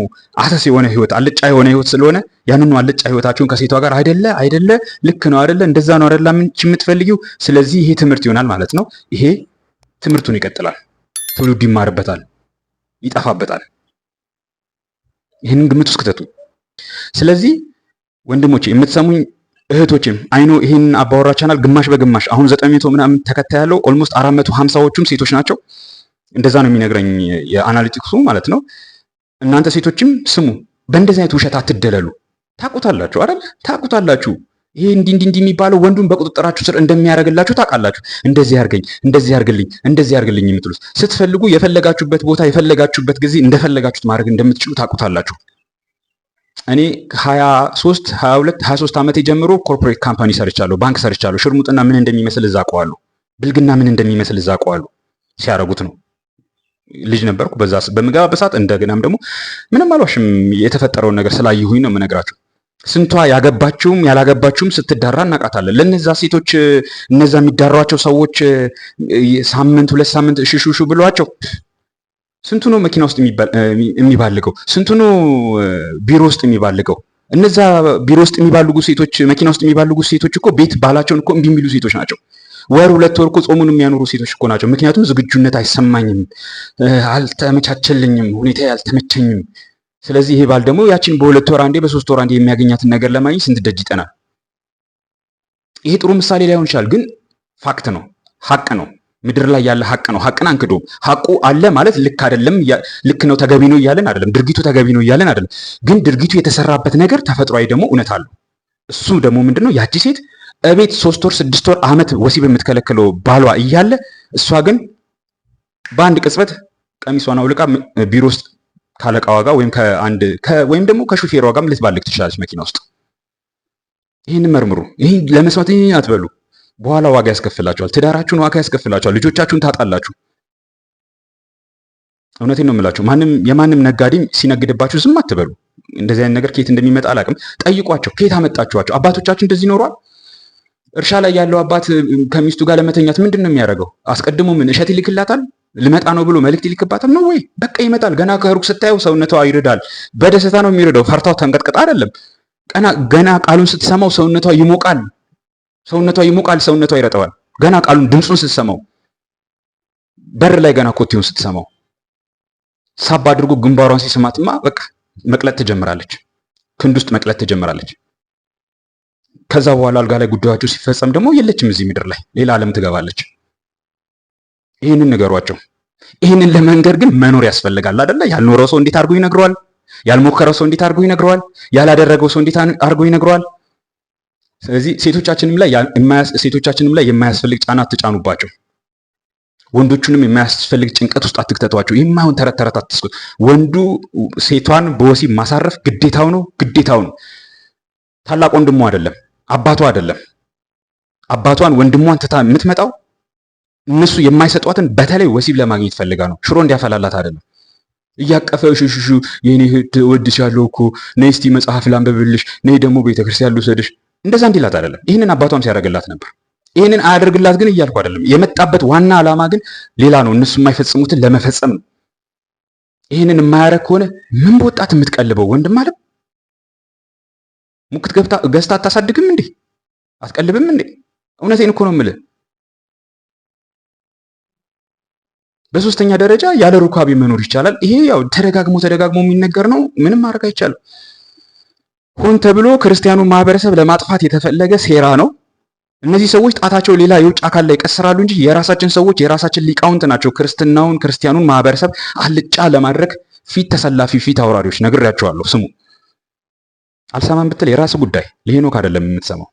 አሰስ የሆነ ህይወት፣ አልጫ የሆነ ህይወት ስለሆነ ያንኑ አልጫ ህይወታችሁን ከሴቷ ጋር አይደለ ልክ ነው አይደለ እንደዛ ነው አይደለ የምትፈልጊው። ስለዚህ ይሄ ትምህርት ይሆናል ማለት ነው። ይሄ ትምህርቱን ይቀጥላል። ትውልዱ ይማርበታል፣ ይጠፋበታል። ይህንን ግምት ውስጥ ክተቱ። ስለዚህ ወንድሞቼ የምትሰሙኝ እህቶችም አይኖ ይህን አባወራ ቻናል ግማሽ በግማሽ አሁን 900 ምናምን ተከታይ ያለው ኦልሞስት 450ዎቹም ሴቶች ናቸው። እንደዛ ነው የሚነግረኝ የአናሊቲክሱ ማለት ነው። እናንተ ሴቶችም ስሙ፣ በእንደዚህ አይነት ውሸት አትደለሉ። ታቁታላችሁ አይደል? ታቁታላችሁ። ይሄ እንዲህ የሚባለው ወንዱን በቁጥጥራችሁ ስር እንደሚያደርግላችሁ ታውቃላችሁ። እንደዚህ ያርገኝ፣ እንደዚህ ያርግልኝ፣ እንደዚህ ያርግልኝ የምትሉት ስትፈልጉ የፈለጋችሁበት ቦታ የፈለጋችሁበት ጊዜ እንደፈለጋችሁት ማድረግ እንደምትችሉ ታውቁታላችሁ። እኔ 23 ዓመቴ ጀምሮ ኮርፖሬት ካምፓኒ ሰርቻለሁ፣ ባንክ ሰርቻለሁ። ሽርሙጥና ምን እንደሚመስል እዛ አውቀዋለሁ። ብልግና ምን እንደሚመስል እዛ አውቀዋለሁ። ሲያረጉት ነው። ልጅ ነበርኩ በዛ በምገባበት ሰዓት። እንደገናም ደግሞ ምንም አልዋሽም፣ የተፈጠረውን ነገር ስላየሁኝ ነው የምነግራችሁ። ስንቷ ያገባችሁም ያላገባችሁም ስትዳራ እናውቃታለን። ለነዛ ሴቶች እነዛ የሚዳሯቸው ሰዎች ሳምንት 2 ሳምንት ሽሹሹ ብሏቸው ስንቱ ነው መኪና ውስጥ የሚባልገው? ስንቱ ነው ቢሮ ውስጥ የሚባልገው? እነዛ ቢሮ ውስጥ የሚባልጉ ሴቶች፣ መኪና ውስጥ የሚባልጉ ሴቶች እኮ ቤት ባላቸውን እኮ እምቢ የሚሉ ሴቶች ናቸው። ወር 2 ወር እኮ ጾሙን የሚያኖሩ ሴቶች እኮ ናቸው። ምክንያቱም ዝግጁነት አይሰማኝም፣ አልተመቻቸልኝም፣ ሁኔታ አልተመቸኝም። ስለዚህ ይሄ ባል ደግሞ ያችን በ2 ወር አንዴ በ3 ወር አንዴ የሚያገኛትን ነገር ለማግኘት ስንት ደጅ ይጠናል። ይሄ ጥሩ ምሳሌ ላይሆን ይችላል፣ ግን ፋክት ነው፣ ሀቅ ነው። ምድር ላይ ያለ ሀቅ ነው። ሀቅን አንክዶም። ሀቁ አለ ማለት ልክ አይደለም፣ ልክ ነው ተገቢ ነው እያለን አይደለም። ድርጊቱ ተገቢ ነው እያለን አይደለም። ግን ድርጊቱ የተሰራበት ነገር ተፈጥሯዊ ደግሞ እውነት አለው። እሱ ደግሞ ምንድነው? ያቺ ሴት እቤት 3 ወር 6 ወር ዓመት ወሲብ የምትከለክለው ባሏ እያለ እሷ ግን በአንድ ቅጽበት ቀሚሷን አውልቃ ቢሮ ውስጥ ካለቃዋ ጋር ወይም ደግሞ ከሹፌሯ ጋር ልትባልግ ትችላለች መኪና ውስጥ። ይህን መርምሩ። ይህን ለመስማት አትበሉ። በኋላ ዋጋ ያስከፍላችኋል። ትዳራችሁን ዋጋ ያስከፍላችኋል። ልጆቻችሁን ታጣላችሁ። እውነቴን ነው የምላችሁ። የማንም ነጋዴ ሲነግድባችሁ ዝም አትበሉ። እንደዚህ አይነት ነገር ከየት እንደሚመጣ አላውቅም። ጠይቋቸው። ከየት አመጣችኋቸው? አባቶቻችን እንደዚህ ኖሯል? እርሻ ላይ ያለው አባት ከሚስቱ ጋር ለመተኛት ምንድን ነው የሚያደርገው? አስቀድሞ ምን እሸት ይልክላታል? ልመጣ ነው ብሎ መልእክት ይልክባታል ነው ወይ? በቃ ይመጣል። ገና ከሩቅ ስታየው ሰውነቷ ይርዳል። በደስታ ነው የሚረዳው። ፈርታው ተንቀጥቅጣ አይደለም። ገና ቃሉን ስትሰማው ሰውነቷ ይሞቃል። ሰውነቷ ይረጠዋል። ገና ቃሉን ድምፁን ስትሰማው፣ በር ላይ ገና ኮቴውን ስትሰማው፣ ሳብ አድርጎ ግንባሯን ሲስማትማ በቃ መቅለጥ ትጀምራለች። ክንድ ውስጥ መቅለጥ ትጀምራለች። ከዛ በኋላ አልጋ ላይ ጉዳያቸው ሲፈጸም ደግሞ የለችም እዚህ ምድር ላይ፣ ሌላ ዓለም ትገባለች። ይህንን ንገሯቸው። ይህንን ለመንገር ግን መኖር ያስፈልጋል አይደለ? ያልኖረው ሰው እንዴት አድርጎ ይነግረዋል? ያልሞከረው ሰው እንዴት አድርጎ ይነግረዋል? ያላደረገው ሰው እንዴት አድርጎ ይነግረዋል? ስለዚህ ሴቶቻችንም ላይ የማያስፈልግ ጫና አትጫኑባቸው። ወንዶቹንም የማያስፈልግ ጭንቀት ውስጥ አትክተቷቸው። የማይሆን ተረት ተረት አትስኩት። ወንዱ ሴቷን በወሲብ ማሳረፍ ግዴታው ነው። ታላቅ ወንድሟ አይደለም፣ አባቷ አይደለም። አባቷን ወንድሟን ትታ የምትመጣው እነሱ የማይሰጧትን በተለይ ወሲብ ለማግኘት ፈልጋ ነው። ሽሮ እንዲያፈላላት አይደለም። እያቀፈ ሽሽሹ የኔ እህት እወድሻለሁ እኮ ነይ እስቲ መጽሐፍ ላንብብልሽ፣ ነይ ደግሞ ቤተክርስቲያን ልውሰድሽ፣ እንደዛ እንዲላት አይደለም። ይህንን አባቷም ሲያደርግላት ነበር። ይህንን አያደርግላት ግን እያልኩ አይደለም። የመጣበት ዋና ዓላማ ግን ሌላ ነው። እነሱ የማይፈጽሙትን ለመፈጸም ነው። ይህንን የማያደርግ ከሆነ ምን በወጣት የምትቀልበው ወንድም አለ? ሙክት ገዝታ አታሳድግም እንዴ? አትቀልብም እንዴ? እውነቴን እኮ ነው የምልህ። በሶስተኛ ደረጃ ያለ ሩካቤ መኖር ይቻላል። ይሄ ያው ተደጋግሞ የሚነገር ነው። ምንም ማድረግ አይቻልም። ሆን ተብሎ ክርስቲያኑን ማህበረሰብ ለማጥፋት የተፈለገ ሴራ ነው። እነዚህ ሰዎች ጣታቸው ሌላ የውጭ አካል ላይ ይቀስራሉ እንጂ የራሳችን ሰዎች የራሳችን ሊቃውንት ናቸው። ክርስቲያኑን ማህበረሰብ አልጫ ለማድረግ ፊት ተሰላፊ ፊት አውራሪዎች ነግሬያቸዋለሁ። ስሙ። አልሰማም ብትል የራስ ጉዳይ። ለሄኖክ አይደለም የምትሰማው።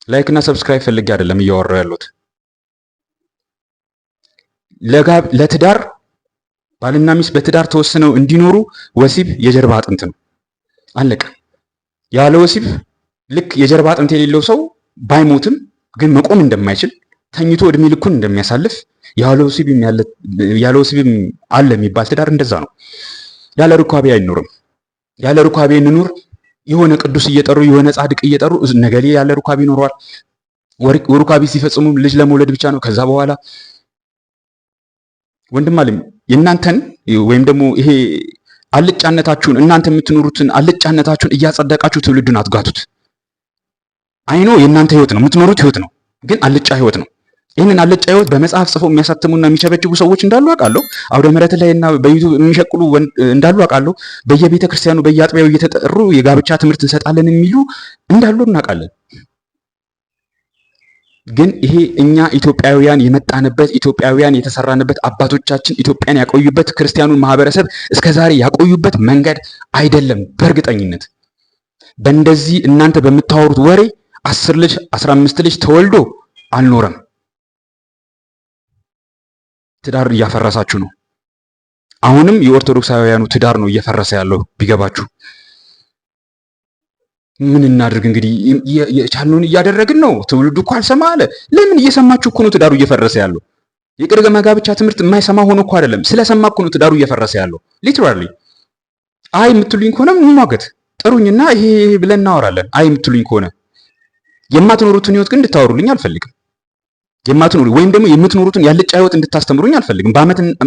ላይክ እና ሰብስክራይብ ፈልጌ አይደለም እያወራሁ ያለሁት። ለትዳር ባልና ሚስት በትዳር ተወስነው እንዲኖሩ ወሲብ የጀርባ አጥንት ነው። አለቀ። ያለ ወሲብ ልክ የጀርባ አጥንት የሌለው ሰው ባይሞትም ግን መቆም እንደማይችል ተኝቶ እድሜ ልኩን እንደሚያሳልፍ ያለ ወሲብም አለ የሚባል ትዳር እንደዛ ነው። ያለ ሩካቤ አይኖርም። ያለ ሩካቤ እንኑር የሆነ ቅዱስ እየጠሩ የሆነ ጻድቅ እየጠሩ ነገሌ ያለ ሩካቤ ይኖረዋል። ሩካቤ ሲፈጽሙ ልጅ ለመውለድ ብቻ ነው። ከዛ በኋላ ወንድም አለም የእናንተን ወይም ደግሞ ይሄ አልጫነታችሁን እናንተ የምትኖሩትን አልጫነታችሁን እያጸደቃችሁ ትውልዱን አትጋቱት። አይኖ የእናንተ ህይወት ነው የምትኖሩት ህይወት ነው፣ ግን አልጫ ህይወት ነው። ይህንን አልጫ ህይወት በመጽሐፍ ጽፈው የሚያሳትሙና የሚቸበችቡ ሰዎች እንዳሉ አውቃለሁ። አውደ ምሕረት ላይና በዩቲዩብ የሚሸቅሉ እንዳሉ አውቃለሁ። በየቤተ ክርስቲያኑ በየአጥቢያው እየተጠሩ የጋብቻ ትምህርት እንሰጣለን የሚሉ እንዳሉ እናውቃለን። ግን ይሄ እኛ ኢትዮጵያውያን የመጣንበት ኢትዮጵያውያን የተሰራንበት አባቶቻችን ኢትዮጵያን ያቆዩበት ክርስቲያኑን ማህበረሰብ እስከዛሬ ያቆዩበት መንገድ አይደለም። በእርግጠኝነት በእንደዚህ እናንተ በምታወሩት ወሬ 10 ልጅ 15 ልጅ ተወልዶ አልኖረም። ትዳር እያፈረሳችሁ ነው። አሁንም የኦርቶዶክሳውያኑ ትዳር ነው እየፈረሰ ያለው ቢገባችሁ። ምን እናድርግ እንግዲህ የቻልነውን እያደረግን ነው። ትውልዱ እኮ አልሰማ አለ። ለምን እየሰማችሁ እኮ ነው ትዳሩ እየፈረሰ ያለው። የቅድመ ጋብቻ ትምህርት የማይሰማ ሆኖ እኮ አይደለም፣ ስለሰማ እኮ ነው ትዳሩ እየፈረሰ ያለው። ሊትራሊ አይ የምትሉኝ ከሆነ እንሟገት፣ ጥሩኝና ይሄ ብለን እናወራለን። አይ የምትሉኝ ከሆነ የማትኖሩትን ህይወት ግን እንድታወሩልኝ አልፈልግም። የማትኖሩ ወይም ደግሞ የምትኖሩትን ያልጫ ህይወት እንድታስተምሩኝ አልፈልግም።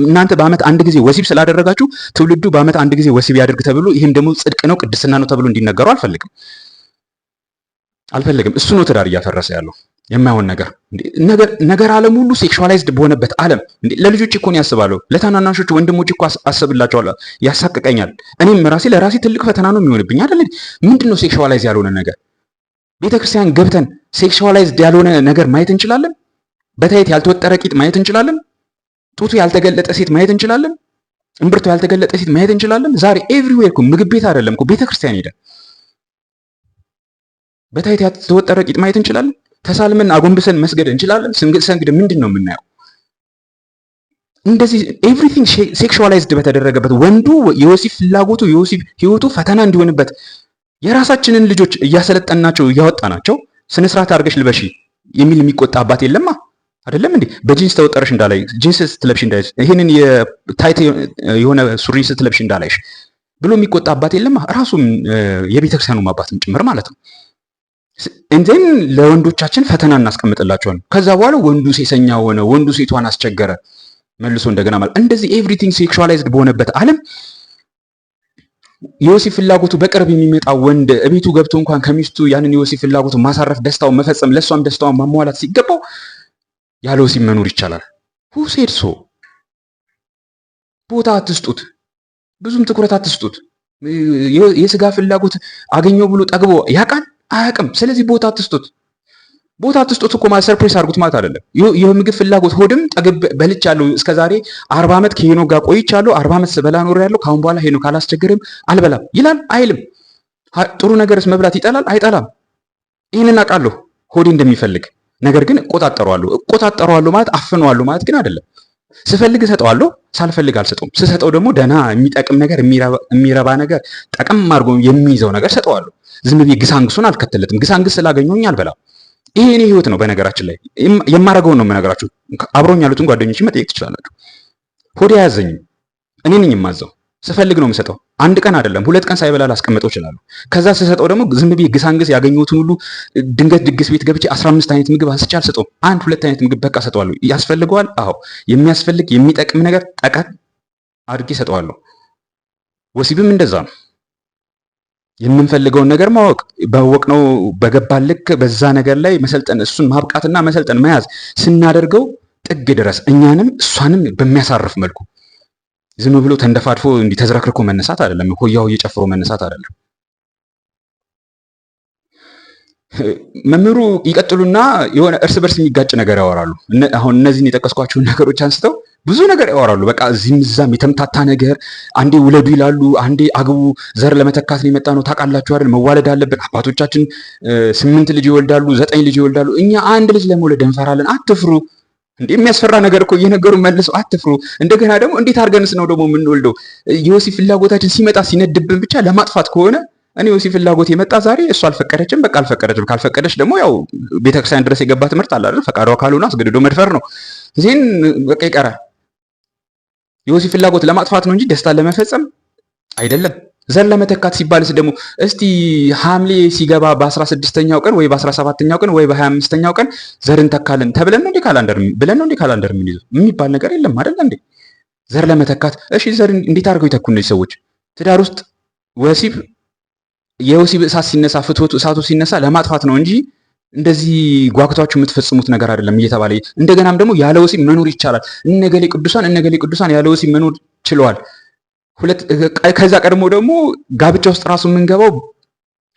እናንተ በአመት አንድ ጊዜ ወሲብ ስላደረጋችሁ ትውልዱ በአመት አንድ ጊዜ ወሲብ ያደርግ ተብሎ ይህም ደግሞ ጽድቅ ነው ቅድስና ነው ተብሎ እንዲነገሩ አልፈልግም። እሱ ነው ትዳር እያፈረሰ ያለው የማይሆን ነገር ዓለም ሁሉ ሴክሹዋላይዝድ በሆነበት ዓለም ለልጆች እኮ ነው ያስባለሁ። ለታናናሾች ወንድሞች እኮ አስብላቸዋለሁ። ያሳቅቀኛል። እኔም ለራሴ ትልቅ ፈተና ነው የሚሆንብኝ አይደል? ምንድነው ሴክሹዋላይዝ ያልሆነ ነገር? ቤተክርስቲያን ገብተን ሴክሹዋላይዝድ ያልሆነ ነገር ማየት እንችላለን? በታየት ያልተወጠረ ቂጥ ማየት እንችላለን? ጡቱ ያልተገለጠ ሴት ማየት እንችላለን? እምብርቱ ያልተገለጠ ሴት ማየት እንችላለን? ዛሬ ኤቭሪዌር እኮ ምግብ ቤት አይደለም እኮ ቤተክርስቲያን ሄደ በታየት ያልተወጠረ ቂጥ ማየት እንችላለን? ተሳልመን አጎንብሰን መስገድ እንችላለን? ስንሰግድ ምንድን ነው የምናየው? እንደዚህ ኤቭሪቲንግ ሴክሹዋላይዝድ በተደረገበት ወንዱ የወሲብ ፍላጎቱ የወሲብ ህይወቱ ፈተና እንዲሆንበት የራሳችንን ልጆች እያሰለጠናቸው እያወጣናቸው ስነ ስርዓት አድርገሽ ልበሺ የሚል የሚቆጣ አባት የለማ አይደለም እንዴ? በጂንስ ተወጠረሽ እንዳላይ ጂንስ ስትለብሽ እንዳይሽ ይሄንን የታይት የሆነ ሱሪ ስትለብሽ እንዳላይሽ ብሎ የሚቆጣ አባት የለማ? ራሱም የቤተክርስቲያኑ አባትም ጭምር ማለት ነው። እንዴን ለወንዶቻችን ፈተና እናስቀምጥላቸዋለን። ከዛ በኋላ ወንዱ ሴሰኛ ሆነ፣ ወንዱ ሴቷን አስቸገረ መልሶ እንደገና ማለት እንደዚህ ኤቭሪቲንግ ሴክሹዋላይዝድ በሆነበት ዓለም የወሲብ ፍላጎቱ በቅርብ የሚመጣ ወንድ እቤቱ ገብቶ እንኳን ከሚስቱ ያንን የወሲብ ፍላጎቱ ማሳረፍ፣ ደስታውን መፈጸም፣ ለሷም ደስታውን ማሟላት ሲገባው ያለ ወሲብ መኖር ይቻላል። ሁሴድ ሶ ቦታ አትስጡት፣ ብዙም ትኩረት አትስጡት። የስጋ ፍላጎት አገኘው ብሎ ጠግቦ ያውቃል አያውቅም? ስለዚህ ቦታ አትስጡት። ቦታ አትስጡት እኮ ማለት ሰርፕራይዝ አድርጉት ማለት አይደለም። የምግብ ፍላጎት ሆድም ጠግብ በልቻለሁ፣ እስከዛሬ 40 ዓመት ከሄኖክ ጋር ቆይቻለሁ፣ 40 ዓመት ስበላ ኖሬያለሁ፣ ካሁን በኋላ ሄኖክ አላስቸግርም አልበላም ይላል አይልም? ጥሩ ነገርስ መብላት ይጠላል አይጠላም? ይህንን አውቃለሁ ሆዴ እንደሚፈልግ። ነገር ግን እቆጣጠረዋለሁ ማለት አፍነዋለሁ ማለት ግን አይደለም። ስፈልግ እሰጠዋለሁ፣ ሳልፈልግ አልሰጠውም። ስሰጠው ደግሞ ደህና የሚጠቅም ነገር የሚረባ ነገር ጠቅም አድርጎ የሚይዘው ነገር ሰጠዋለሁ። ዝም ብዬ ግሳንግሱን አልከተለትም። ግሳንግስ ስላገኘሁኝ አልበላም። ይሄ እኔ ህይወት ነው። በነገራችን ላይ የማረገውን ነው የምነግራችሁ። አብሮኝ ያሉትን ጓደኞች መጠየቅ ትችላላችሁ። ሆዴ አያዘኝም። እኔ ነኝ የማዘው። ስፈልግ ነው የምሰጠው። አንድ ቀን አይደለም 2 ቀን ሳይበላ ላስቀምጠው እችላለሁ። ከዛ ስሰጠው ደግሞ ዝም ብዬ ግሳንግስ ያገኘሁትን ሁሉ ድንገት ድግስ ቤት ገብቼ 15 አይነት ምግብ አንስቼ አልሰጠውም። 1-2 አይነት ምግብ በቃ ሰጠዋለሁ። ያስፈልገዋል። አዎ የሚያስፈልግ የሚጠቅም ነገር ጠቀም አድርጌ ሰጠዋለሁ። ወሲብም እንደዛ ነው። የምንፈልገውን ነገር ማወቅ፣ ባወቅነው በገባን ልክ በዛ ነገር ላይ መሰልጠን፣ እሱን ማብቃትና መሰልጠን መያዝ ስናደርገው ጥግ ድረስ እኛንም እሷንም በሚያሳርፍ መልኩ ዝም ብሎ ተንደፋድፎ እንዲህ ተዝረክርኮ መነሳት አይደለም። ሆያው እየጨፍሮ መነሳት አይደለም። መምህሩ ይቀጥሉና የሆነ እርስ በርስ የሚጋጭ ነገር ያወራሉ። አሁን እነዚህን የጠቀስኳቸውን ነገሮች አንስተው ብዙ ነገር ያወራሉ። በቃ እዚህም እዛም የተምታታ ነገር፣ አንዴ ውለዱ ይላሉ፣ አንዴ አግቡ፣ ዘር ለመተካት ነው የመጣ ነው ታውቃላችሁ አይደል፣ መዋለድ አለብን። አባቶቻችን 8 ልጅ ይወልዳሉ፣ 9 ልጅ ይወልዳሉ። እኛ አንድ ልጅ ለመውለድ እንፈራለን። አትፍሩ። እንዴ የሚያስፈራ ነገር እኮ እየነገሩ መልሰው አትፍሩ። እንደገና ደግሞ እንዴት አድርገንስ ነው ደግሞ የምንወልደው? የወሲብ ፍላጎታችን ሲመጣ ሲነድብን ብቻ ለማጥፋት ከሆነ እኔ የወሲብ ፍላጎት የመጣ ዛሬ እሷ አልፈቀደችም፣ በቃ አልፈቀደችም። ካልፈቀደች ደግሞ ያው ቤተክርስቲያን ድረስ የገባ ትምህርት አለ አይደል? ፈቃዷ ካልሆነ አስገድዶ መድፈር ነው። እዚህን በቃ ይቀራል። የወሲብ ፍላጎት ለማጥፋት ነው እንጂ ደስታን ለመፈጸም አይደለም። ዘር ለመተካት ሲባልስ ደግሞ እስቲ ሐምሌ ሲገባ በ16ኛው ቀን ወይ በ17ኛው ቀን ወይ በ25ኛው ቀን ዘርን ተካልን ተብለን ነው እንዴ ካላንደር ብለን ነው እንዴ ካላንደር የምንይዘው? የሚባል ነገር የለም አይደል እንዴ? ዘር ለመተካት እሺ፣ ዘር እንዴት አድርገው ይተኩ እነዚህ ሰዎች? ትዳር ውስጥ የወሲብ እሳት ሲነሳ ፍትወቱ እሳቱ ሲነሳ ለማጥፋት ነው እንጂ እንደዚህ ጓጉታችሁ የምትፈጽሙት ነገር አይደለም እየተባለ እንደገናም ደግሞ ያለ ወሲብ መኖር ይቻላል። እነገሌ ቅዱሳን ያለ ወሲብ መኖር ችለዋል። ከዛ ቀድሞ ደግሞ ጋብቻ ውስጥ ራሱ የምንገባው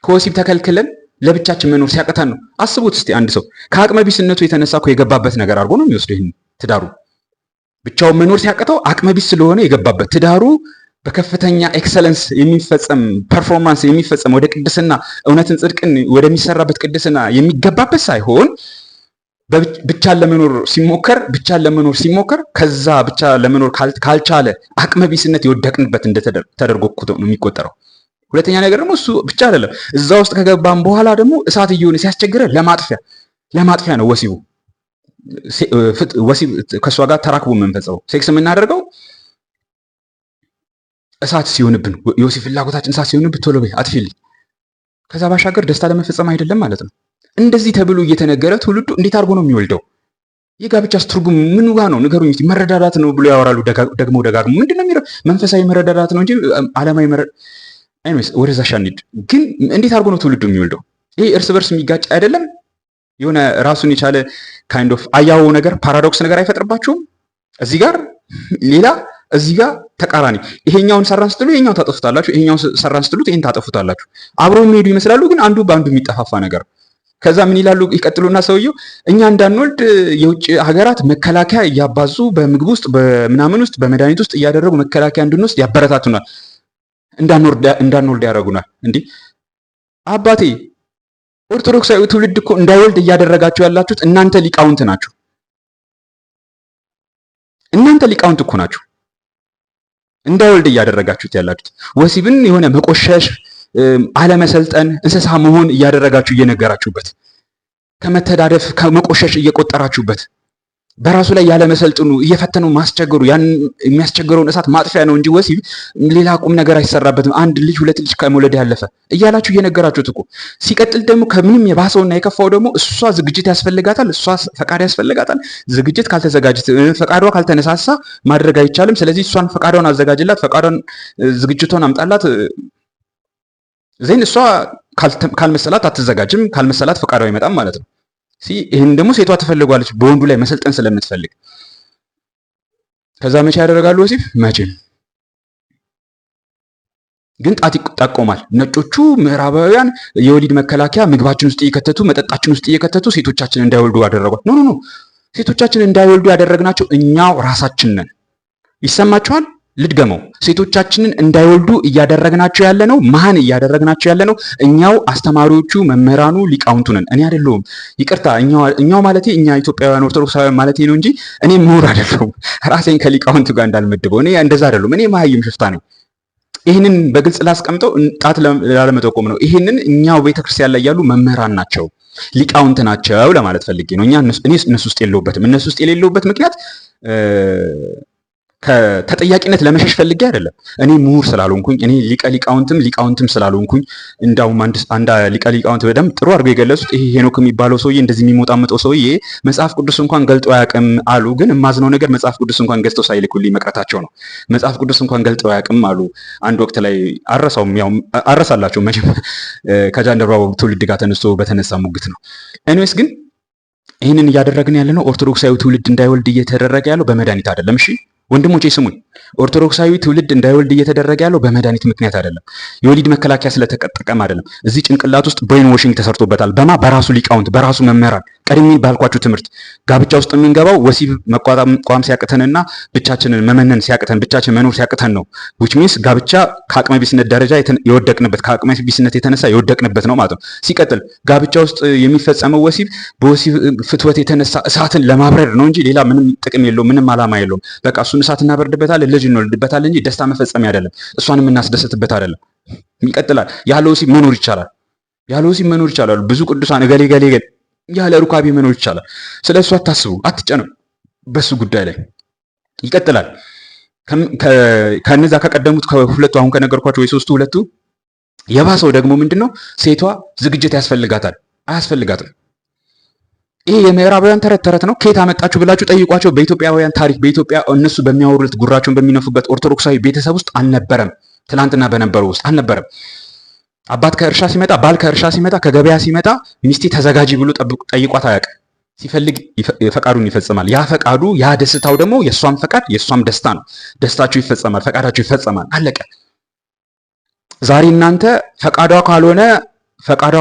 ከወሲብ ተከልክለን ለብቻችን መኖር ሲያቅተን ነው። አስቡት እስቲ አንድ ሰው ከአቅመ ቢስነቱ የተነሳ እኮ የገባበት ነገር አድርጎ ነው የሚወስደው። ይህን ትዳሩ ብቻውን መኖር ሲያቅተው አቅመ ቢስ ስለሆነ የገባበት ትዳሩ በከፍተኛ ኤክሰለንስ የሚፈጸም ፐርፎርማንስ የሚፈጸም ወደ ቅድስና እውነትን ጽድቅን ወደሚሰራበት ቅድስና የሚገባበት ሳይሆን ብቻን ለመኖር ሲሞከር ከዛ ብቻ ለመኖር ካልቻለ አቅመ ቢስነት የወደቅንበት ተደርጎ ነው የሚቆጠረው። ሁለተኛ ነገር ደግሞ እሱ ብቻ አይደለም። እዛ ውስጥ ከገባን በኋላ ደግሞ እሳት እየሆነ ሲያስቸግረ ለማጥፊያ ነው ወሲቡ። ወሲብ ከእሷ ጋር ተራክቦ የምንፈጸመው ሴክስ የምናደርገው እሳት ሲሆንብን፣ የወሲብ ፍላጎታችን እሳት ሲሆንብን ቶሎ በይ አጥፊልኝ። ከዛ ባሻገር ደስታ ለመፈጸም አይደለም ማለት ነው። እንደዚህ ተብሎ እየተነገረ ትውልዱ እንዴት አድርጎ ነው የሚወልደው? የጋብቻስ ትርጉም ምን ጋ ነው ንገሩኝ እስቲ። መረዳዳት ነው ብሎ ያወራሉ ደግሞ ደጋግሞ። ምንድነው የሚለው? መንፈሳዊ መረዳዳት ነው እንጂ ዓለማዊ አይነስ ወደዛ ሻንድ። ግን እንዴት አድርጎ ነው ትውልዱ የሚወልደው? ይሄ እርስ በርስ የሚጋጭ አይደለም? የሆነ ራሱን የቻለ ካይንድ ኦፍ አያው ነገር ፓራዶክስ ነገር አይፈጥርባችሁም? እዚህ ጋር ሌላ እዚህ ጋር ተቃራኒ። ይሄኛውን ሰራን ስትሉ ይሄኛውን ታጠፉታላችሁ፣ ይሄኛውን ሰራን ስትሉት ይሄን ታጠፉታላችሁ። አብረው የሚሄዱ ይመስላሉ፣ ግን አንዱ በአንዱ የሚጠፋፋ ነገር። ከዛ ምን ይላሉ? ይቀጥሉና ሰውየው እኛ እንዳንወልድ የውጭ ሀገራት መከላከያ እያባዙ በምግብ ውስጥ በምናምን ውስጥ በመድኃኒት ውስጥ እያደረጉ መከላከያ እንድንወስድ ያበረታቱናል፣ እንዳንወልድ ያደርጉናል። እንዲህ አባቴ ኦርቶዶክሳዊ ትውልድ እኮ እንዳይወልድ እያደረጋችሁ ያላችሁት እናንተ ሊቃውንት ናችሁ። እናንተ ሊቃውንት እኮ ናችሁ እንዳይወልድ እያደረጋችሁት ያላችሁት። ወሲብን የሆነ መቆሸሽ፣ አለመሰልጠን፣ እንስሳ መሆን እያደረጋችሁ እየነገራችሁበት፣ ከመተዳደፍ ከመቆሸሽ እየቆጠራችሁበት፣ በራሱ ላይ ያለመሰልጥኑ እየፈተኑ ማስቸገሩ፣ ያን የሚያስቸግረውን እሳት ማጥፊያ ነው እንጂ ወሲብ ሌላ ቁም ነገር አይሰራበትም። አንድ ልጅ 2 ልጅ ከመውለድ ያለፈ እያላችሁ እየነገራችሁት እኮ። ሲቀጥል ደግሞ ከምንም የባሰውና የከፋው ደግሞ እሷ ዝግጅት ያስፈልጋታል፣ እሷ ፈቃድ ያስፈልጋታል። ዝግጅት ካልተዘጋጀት ፈቃዷ ካልተነሳሳ ማድረግ አይቻልም። ስለዚህ እሷን ፈቃዷን አዘጋጅላት፣ ፈቃዷን ዝግጅቷን አምጣላት። ዜን እሷ ካልመሰላት አትዘጋጅም፣ ካልመሰላት ፈቃዷ አይመጣም ማለት ነው። ይህን ደግሞ ሴቷ ትፈልጓለች በወንዱ ላይ መሰልጠን ስለምትፈልግ። ከዛ መቼ ያደረጋሉ ወሲብ? መቼም ግን ጣት ይጠቆማል። ነጮቹ ምዕራባውያን የወሊድ መከላከያ ምግባችን ውስጥ እየከተቱ መጠጣችን ውስጥ እየከተቱ ሴቶቻችን እንዳይወልዱ አደረጓል። ኖ ሴቶቻችን እንዳይወልዱ ያደረግናቸው እኛው ራሳችን ነን። ይሰማችኋል? ልድገመው። ሴቶቻችንን እንዳይወልዱ እያደረግናቸው ያለ ነው። ማን እያደረግናቸው ያለ ነው? እኛው አስተማሪዎቹ፣ መምህራኑ፣ ሊቃውንቱ ነን። እኔ አይደለሁም። ይቅርታ፣ እኛው ማለቴ እኛ ኢትዮጵያውያን ኦርቶዶክሳውያን ማለቴ ነው እንጂ እኔ ምሁር አይደለሁም። ራሴን ከሊቃውንቱ ጋር እንዳልመድበው። እኔ እንደዛ አይደለሁም። እኔ መሀይም ሽፍታ ነኝ። ይህንን በግልጽ ላስቀምጠው፣ ጣት ላለመጠቆም ነው። ይህንን እኛው ቤተክርስቲያን ላይ ያሉ መምህራን ናቸው፣ ሊቃውንት ናቸው ለማለት ፈልጌ ነው። እኔ እነሱ ውስጥ የለሁበትም። እነሱ ውስጥ የሌለሁበት ምክንያት ከተጠያቂነት ለመሸሽ ፈልጌ አይደለም። እኔ ምሁር ስላልሆንኩኝ፣ እኔ ሊቃውንትም ስላልሆንኩኝ። እንዳውም አንድ ሊቀ ሊቃውንት በደንብ ጥሩ አድርገው የገለጹት ይሄ ሄኖክ የሚባለው ሰውዬ፣ እንደዚህ የሚሞጣመጠው ሰውዬ መጽሐፍ ቅዱስ እንኳን ገልጦ አያውቅም አሉ። ግን የማዝነው ነገር መጽሐፍ ቅዱስ እንኳን ገዝተው ሳይልኩልኝ መቅረታቸው ነው። መጽሐፍ ቅዱስ እንኳን ገልጠው አያውቅም አሉ። አንድ ወቅት ላይ አረሳላቸው መቼም ከጃንደረባው ትውልድ ጋር ተነስቶ በተነሳ ሙግት ነው። ኤኒዌይስ ግን ይህንን እያደረግን ያለ ነው ኦርቶዶክሳዊ ትውልድ እንዳይወልድ እየተደረገ ያለው በመድኃኒት አይደለም። እሺ ወንድሞቼ ስሙኝ፣ ኦርቶዶክሳዊ ትውልድ እንዳይወልድ እየተደረገ ያለው በመድኃኒት ምክንያት አይደለም። የወሊድ መከላከያ ስለተጠቀም አይደለም። እዚህ ጭንቅላት ውስጥ ብሬን ዎሽንግ ተሰርቶበታል። በራሱ ሊቃውንት፣ በራሱ መምህራን። ቀድሜ ባልኳችሁ ትምህርት ጋብቻ ውስጥ የምንገባው ወሲብ መቋቋም ሲያቅተንና ብቻችንን መመነን ሲያቅተን፣ ብቻችን መኖር ሲያቅተን ነው። which means ጋብቻ ከአቅመ ቢስነት ደረጃ የወደቅንበት፣ ከአቅመ ቢስነት የተነሳ የወደቅንበት ነው ማለት ነው። ሲቀጥል ጋብቻ ውስጥ የሚፈጸመው ወሲብ በወሲብ ፍትወት የተነሳ እሳትን ለማብረድ ነው እንጂ ሌላ ምንም ጥቅም የለውም፣ ምንም ዓላማ የለውም። በቃ እሱን እሳት እናበርድበታለን፣ ልጅ እንወልድበታለን እንጂ ደስታ መፈጸሚያ አይደለም። እሷን የምናስደስትበት አይደለም። ይቀጥላል። ያለ ወሲብ መኖር ይቻላል። ያለ ወሲብ መኖር ይቻላል። ብዙ ቅዱሳን እገሌ ገሌ ያለ ሩካቤ መኖር ይቻላል። ስለ እሱ አታስቡ፣ አትጨነቁ በሱ ጉዳይ ላይ። ይቀጥላል። ከነዛ ከቀደሙት ከሁለቱ አሁን ከነገርኳቸው የሶስቱ ሁለቱ የባሰው ደግሞ ምንድነው? ሴቷ ዝግጅት ያስፈልጋታል አያስፈልጋትም? ይሄ የምዕራባውያን ተረት ተረት ነው። ከየት አመጣችሁ ብላችሁ ጠይቋቸው። በኢትዮጵያውያን ታሪክ፣ በኢትዮጵያ እነሱ በሚያወሩት ጉራቸውን በሚነፉበት ኦርቶዶክሳዊ ቤተሰብ ውስጥ አልነበረም። ትላንትና በነበረው ውስጥ አልነበረም። አባት ከእርሻ ሲመጣ፣ ባል ከእርሻ ሲመጣ፣ ከገበያ ሲመጣ ሚስቴ ተዘጋጂ ብሎ ጠይቋት አያውቅም። ሲፈልግ ፈቃዱን ይፈጽማል። ያ ፈቃዱ፣ ያ ደስታው ደግሞ የእሷም ፈቃድ የእሷም ደስታ ነው። ደስታችሁ ይፈጸማል፣ ፈቃዳችሁ ይፈጸማል። አለቀ። ዛሬ እናንተ ፈቃዷ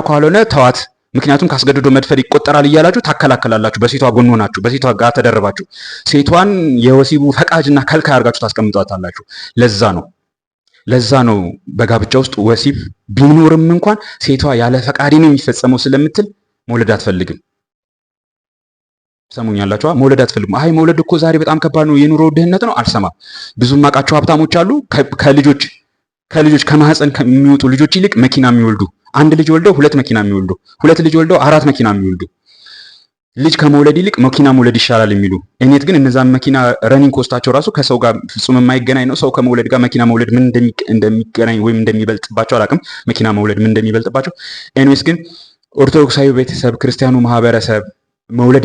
ካልሆነ ተዋት፣ ምክንያቱም ካስገድዶ መድፈር ይቆጠራል እያላችሁ ታከላከላላችሁ። በሴቷ ጎን ሆናችሁ፣ በሴቷ ጋር ተደረባችሁ፣ ሴቷን የወሲቡ ፈቃጅና ከልካይ አድርጋችሁ ታስቀምጧታላችሁ። ለዛ ነው በጋብቻ ውስጥ ወሲብ ቢኖርም እንኳን ሴቷ ያለ ፈቃዴ ነው የሚፈጸመው ስለምትል መውለድ አትፈልግም። ሰሙኛላችሁ? መውለድ አትፈልግም። አይ መውለድ እኮ ዛሬ በጣም ከባድ ነው፣ የኑሮ ድህነት ነው። አልሰማም። ብዙ ማቃቸው ሀብታሞች አሉ ከልጆች ከማህፀን ከሚወጡ ልጆች ይልቅ መኪና የሚወልዱ፣ አንድ ልጅ ወልደው ሁለት መኪና የሚወልዱ፣ ሁለት ልጅ ወልደው አራት መኪና የሚወልዱ፣ ልጅ ከመውለድ ይልቅ መኪና መውለድ ይሻላል የሚሉ። እኔት ግን እነዛን መኪና ረኒንግ ኮስታቸው ራሱ ከሰው ጋር ፍጹም የማይገናኝ ነው። ሰው ከመውለድ ጋር መኪና መውለድ ምን እንደሚገናኝ ወይም እንደሚበልጥባቸው አላውቅም። መኪና መውለድ ምን እንደሚበልጥባቸው። ኤኒዌይስ ግን ኦርቶዶክሳዊ ቤተሰብ፣ ክርስቲያኑ ማህበረሰብ መውለድ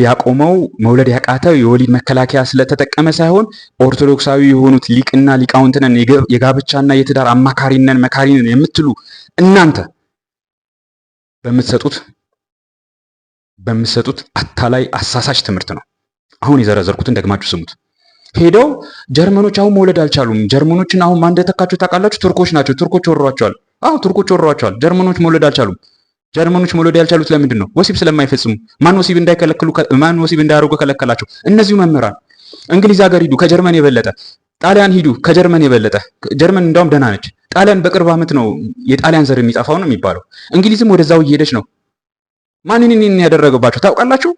ያቃተው የወሊድ መከላከያ ስለተጠቀመ ሳይሆን ኦርቶዶክሳዊ የሆኑት ሊቅና ሊቃውንትነን የጋብቻና የትዳር አማካሪነን መካሪነን የምትሉ እናንተ በምትሰጡት አታላይ አሳሳች ትምህርት ነው። አሁን የዘረዘርኩትን ደግማችሁ ስሙት። ሄደው ጀርመኖች አሁን መውለድ አልቻሉም። ጀርመኖችን አሁን ማን እንደተካቸው ታውቃላችሁ? ቱርኮች ናቸው። ቱርኮች ወሯቸዋል። ቱርኮች ወሯቸዋል። ጀርመኖች መውለድ አልቻሉም። ጀርመኖች መውለድ ያልቻሉት ለምንድን ነው? ወሲብ ስለማይፈጽሙ። ማን ወሲብ እንዳያደርጉ ከለከላቸው? እነዚሁ መምህራን። እንግሊዝ ሀገር ሂዱ፣ ከጀርመን የበለጠ። ጣሊያን ሂዱ፣ ከጀርመን የበለጠ። ጀርመን እንዳውም ደህና ነች። ጣሊያን በቅርብ ዓመት ነው የጣሊያን ዘር የሚጠፋው ነው የሚባለው። እንግሊዝም ወደዛው እየሄደች ነው። ማንን ያደረገባቸው ታውቃላችሁ?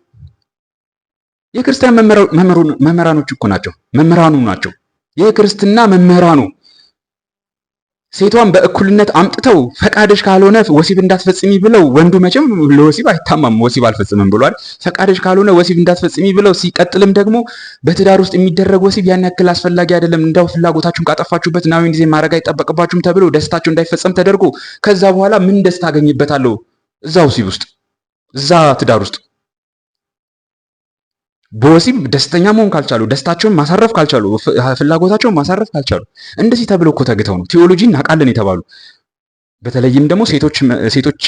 የክርስቲያን መምህራኖች እኮ ናቸው። መምህራኑ ናቸው። የክርስትና መምህራኑ ሴቷን በእኩልነት አምጥተው ፈቃደሽ ካልሆነ ወሲብ እንዳትፈጽሚ ብለው፣ ወንዱ መቼም ለወሲብ አይታማም፣ ወሲብ አልፈጽምም ብሏል። ፈቃደሽ ካልሆነ ወሲብ እንዳትፈጽሚ ብለው፣ ሲቀጥልም ደግሞ በትዳር ውስጥ የሚደረግ ወሲብ ያን ያክል አስፈላጊ አይደለም፣ እንዳው ፍላጎታችሁን ካጠፋችሁበት ናዊን ጊዜ ማድረግ አይጠበቅባችሁም ተብሎ ደስታቸው እንዳይፈጸም ተደርጎ ከዛ በኋላ ምን ደስታ አገኝበታለሁ እዛ ወሲብ ውስጥ እዛ ትዳር ውስጥ? በወሲብ ደስተኛ መሆን ካልቻሉ፣ ደስታቸውን ማሳረፍ ካልቻሉ፣ ፍላጎታቸውን ማሳረፍ ካልቻሉ እንደዚህ ተብለው እኮ ተግተው ነው ቴዎሎጂ እናውቃለን የተባሉ። በተለይም ደግሞ ሴቶች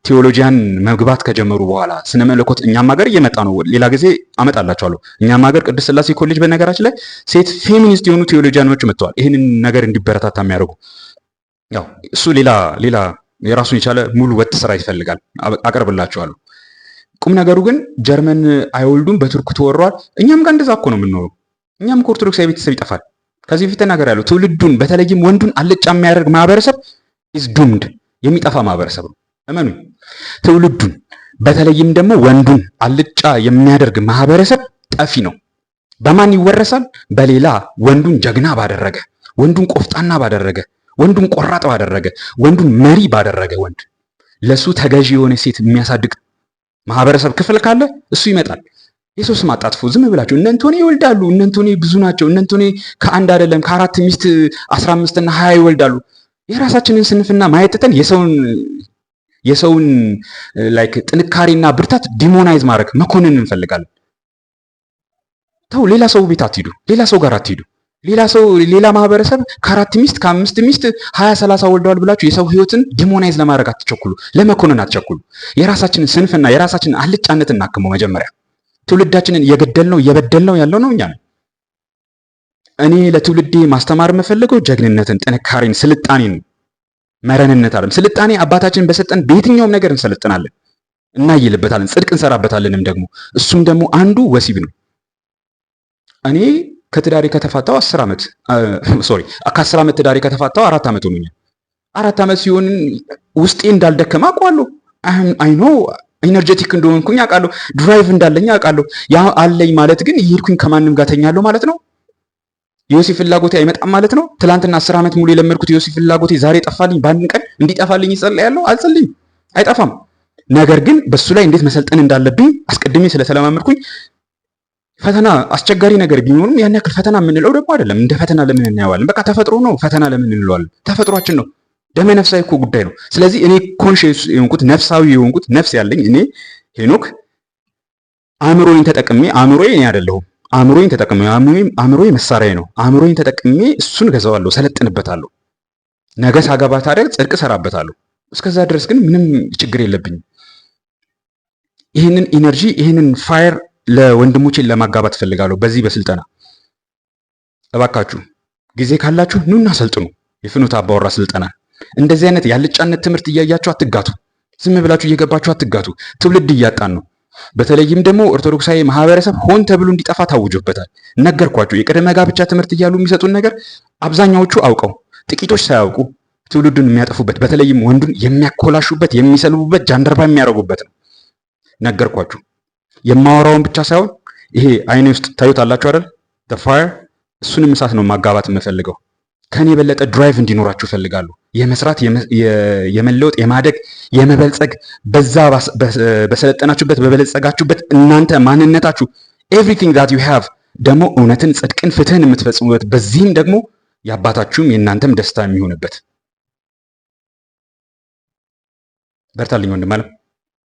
ቴዎሎጂያን መግባት ከጀመሩ በኋላ ስነ መለኮት እኛም ሀገር እየመጣ ነው። ሌላ ጊዜ አመጣላችኋለሁ። እኛም ሀገር ቅድስት ሥላሴ ኮሌጅ በነገራችን ላይ ሴት ፌሚኒስት የሆኑ ቴዎሎጂያኖች መጥተዋል። ይህንን ነገር እንዲበረታታ የሚያደርጉ ያው እሱ ሌላ የራሱን የቻለ ሙሉ ወጥ ስራ ይፈልጋል። አቀርብላችኋለሁ። ቁም ነገሩ ግን ጀርመን አይወልዱም፣ በቱርክ ተወሯል። እኛም ጋር እንደዛ እኮ ነው የምንኖረው። እኛም ከኦርቶዶክሳዊ ቤተሰብ ይጠፋል። ከዚህ በፊት ተናገር ያለው ትውልዱን በተለይም ወንዱን አልጫ የሚያደርግ ማህበረሰብ ኢዝ ዱምድ፣ የሚጠፋ ማህበረሰብ ነው። እመኑኝ። ትውልዱን በተለይም ደግሞ ወንዱን አልጫ የሚያደርግ ማህበረሰብ ጠፊ ነው። በማን ይወረሳል? በሌላ ወንዱን ጀግና ባደረገ፣ ወንዱን ቆፍጣና ባደረገ፣ ወንዱን ቆራጥ ባደረገ፣ ወንዱን መሪ ባደረገ፣ ወንድ ለሱ ተገዢ የሆነ ሴት የሚያሳድግ ማህበረሰብ ክፍል ካለ እሱ ይመጣል። የሰው ስም አጣጥፎ ዝም ብላችሁ እነንቶኔ ይወልዳሉ፣ እነንቶኔ ብዙ ናቸው፣ እነንቶኔ ከአንድ አይደለም ከአራት ሚስት 15 እና 20 ይወልዳሉ። የራሳችንን ስንፍና ማየት ትተን የሰውን ላይክ ጥንካሬና ብርታት ዲሞናይዝ ማድረግ መኮንን እንፈልጋለን። ተው፣ ሌላ ሰው ቤት አትሂዱ፣ ሌላ ሰው ጋር አትሂዱ። ሌላ ማህበረሰብ ከ4 ሚስት ከ5 ሚስት 20 30 ወልደዋል ብላችሁ የሰው ህይወትን ዲሞናይዝ ለማድረግ አትቸኩሉ፣ ለመኮንን አትቸኩሉ። የራሳችንን ስንፍና የራሳችንን አልጫነት እናክመው። መጀመሪያ ትውልዳችንን እየበደልነው ያለው ነው እኛ ነን። እኔ ለትውልዴ ማስተማር የምፈልገው ጀግንነትን፣ ጥንካሬን፣ ስልጣኔን፣ መረንነት አይደለም። ስልጣኔ አባታችንን በሰጠን በየትኛውም ነገር እንሰለጥናለን፣ እናይልበታለን፣ ጽድቅ እንሰራበታለንም ደግሞ እሱም ደግሞ አንዱ ወሲብ ነው። እኔ ከትዳሬ ከተፋታው 10 ዓመት ከ10 ዓመት ትዳሬ ከተፋታው 4 ዓመት ሆኖኛል። 4 ዓመት ሲሆን ውስጤ እንዳልደከመ አውቃለሁ። አይኖ ኢነርጄቲክ እንደሆንኩኝ አውቃለሁ። ድራይቭ እንዳለኝ አውቃለሁ። ያ አለኝ ማለት ግን ይሄድኩኝ ከማንም ጋር ተኛለሁ ማለት ነው? የወሲብ ፍላጎቴ አይመጣም ማለት ነው? ትላንትና 10 ዓመት ሙሉ የለመድኩት የወሲብ ፍላጎቴ ዛሬ ጠፋልኝ? በአንድ ቀን እንዲጠፋልኝ ይጸልያለሁ? አልጸልይም፣ አይጠፋም። ነገር ግን በሱ ላይ እንዴት መሰልጠን እንዳለብኝ አስቀድሜ ስለተለማመድኩኝ ፈተና አስቸጋሪ ነገር ቢኖርም ያን ያክል ፈተና የምንለው ደግሞ አይደለም። እንደ ፈተና ለምን እናየዋለን? በቃ ተፈጥሮ ነው። ፈተና ለምን እንለዋለን? ተፈጥሯችን ነው። ደመ ነፍሳዊ እኮ ጉዳይ ነው። ስለዚህ እኔ ኮንሺየስ የሆንኩት ነፍሳዊ የሆንኩት ነፍስ ያለኝ እኔ ሄኖክ አእምሮዬን ተጠቅሜ አእምሮዬ እኔ አይደለሁም። አእምሮዬን ተጠቅሜ አእምሮዬ መሳሪያዬ ነው። አእምሮዬን ተጠቅሜ እሱን ገዛዋለሁ፣ ሰለጥንበታለሁ። ነገ ሳገባ ታዲያ ጽድቅ ሰራበታለሁ። እስከዛ ድረስ ግን ምንም ችግር የለብኝም። ይህንን ኢነርጂ ይህንን ፋየር ለወንድሞቼን ለማጋባት ፈልጋለሁ። በዚህ በስልጠና እባካችሁ ጊዜ ካላችሁ ኑና ሰልጥኑ። የፍኖተ አባወራ ስልጠና እንደዚህ አይነት ያልጫነት ትምህርት እያያችሁ አትጋቱ። ዝም ብላችሁ እየገባችሁ አትጋቱ። ትውልድ እያጣን ነው። በተለይም ደግሞ ኦርቶዶክሳዊ ማህበረሰብ ሆን ተብሎ እንዲጠፋ ታውጆበታል። ነገርኳችሁ። የቅድመ ጋብቻ ትምህርት እያሉ የሚሰጡን ነገር አብዛኛዎቹ አውቀው ጥቂቶች ሳያውቁ ትውልዱን የሚያጠፉበት፣ በተለይም ወንዱን የሚያኮላሹበት፣ የሚሰልቡበት፣ ጃንደርባ የሚያደርጉበት ነው። ነገርኳችሁ። የማወራውን ብቻ ሳይሆን ይሄ አይኔ ውስጥ ታዩታላችሁ አይደል? ፋየር እሱንም እሳት ነው ማጋባት የምፈልገው። ከኔ የበለጠ ድራይቭ እንዲኖራችሁ እፈልጋለሁ። የመስራት የመለወጥ የማደግ የመበልጸግ በዛ በሰለጠናችሁበት በበለጸጋችሁበት እናንተ ማንነታችሁ ኤቭሪቲንግ ዛት ዩ ሃቭ ደግሞ እውነትን፣ ጽድቅን፣ ፍትህን የምትፈጽሙበት በዚህም ደግሞ የአባታችሁም የእናንተም ደስታ የሚሆንበት። በርታልኝ ወንድም አለም።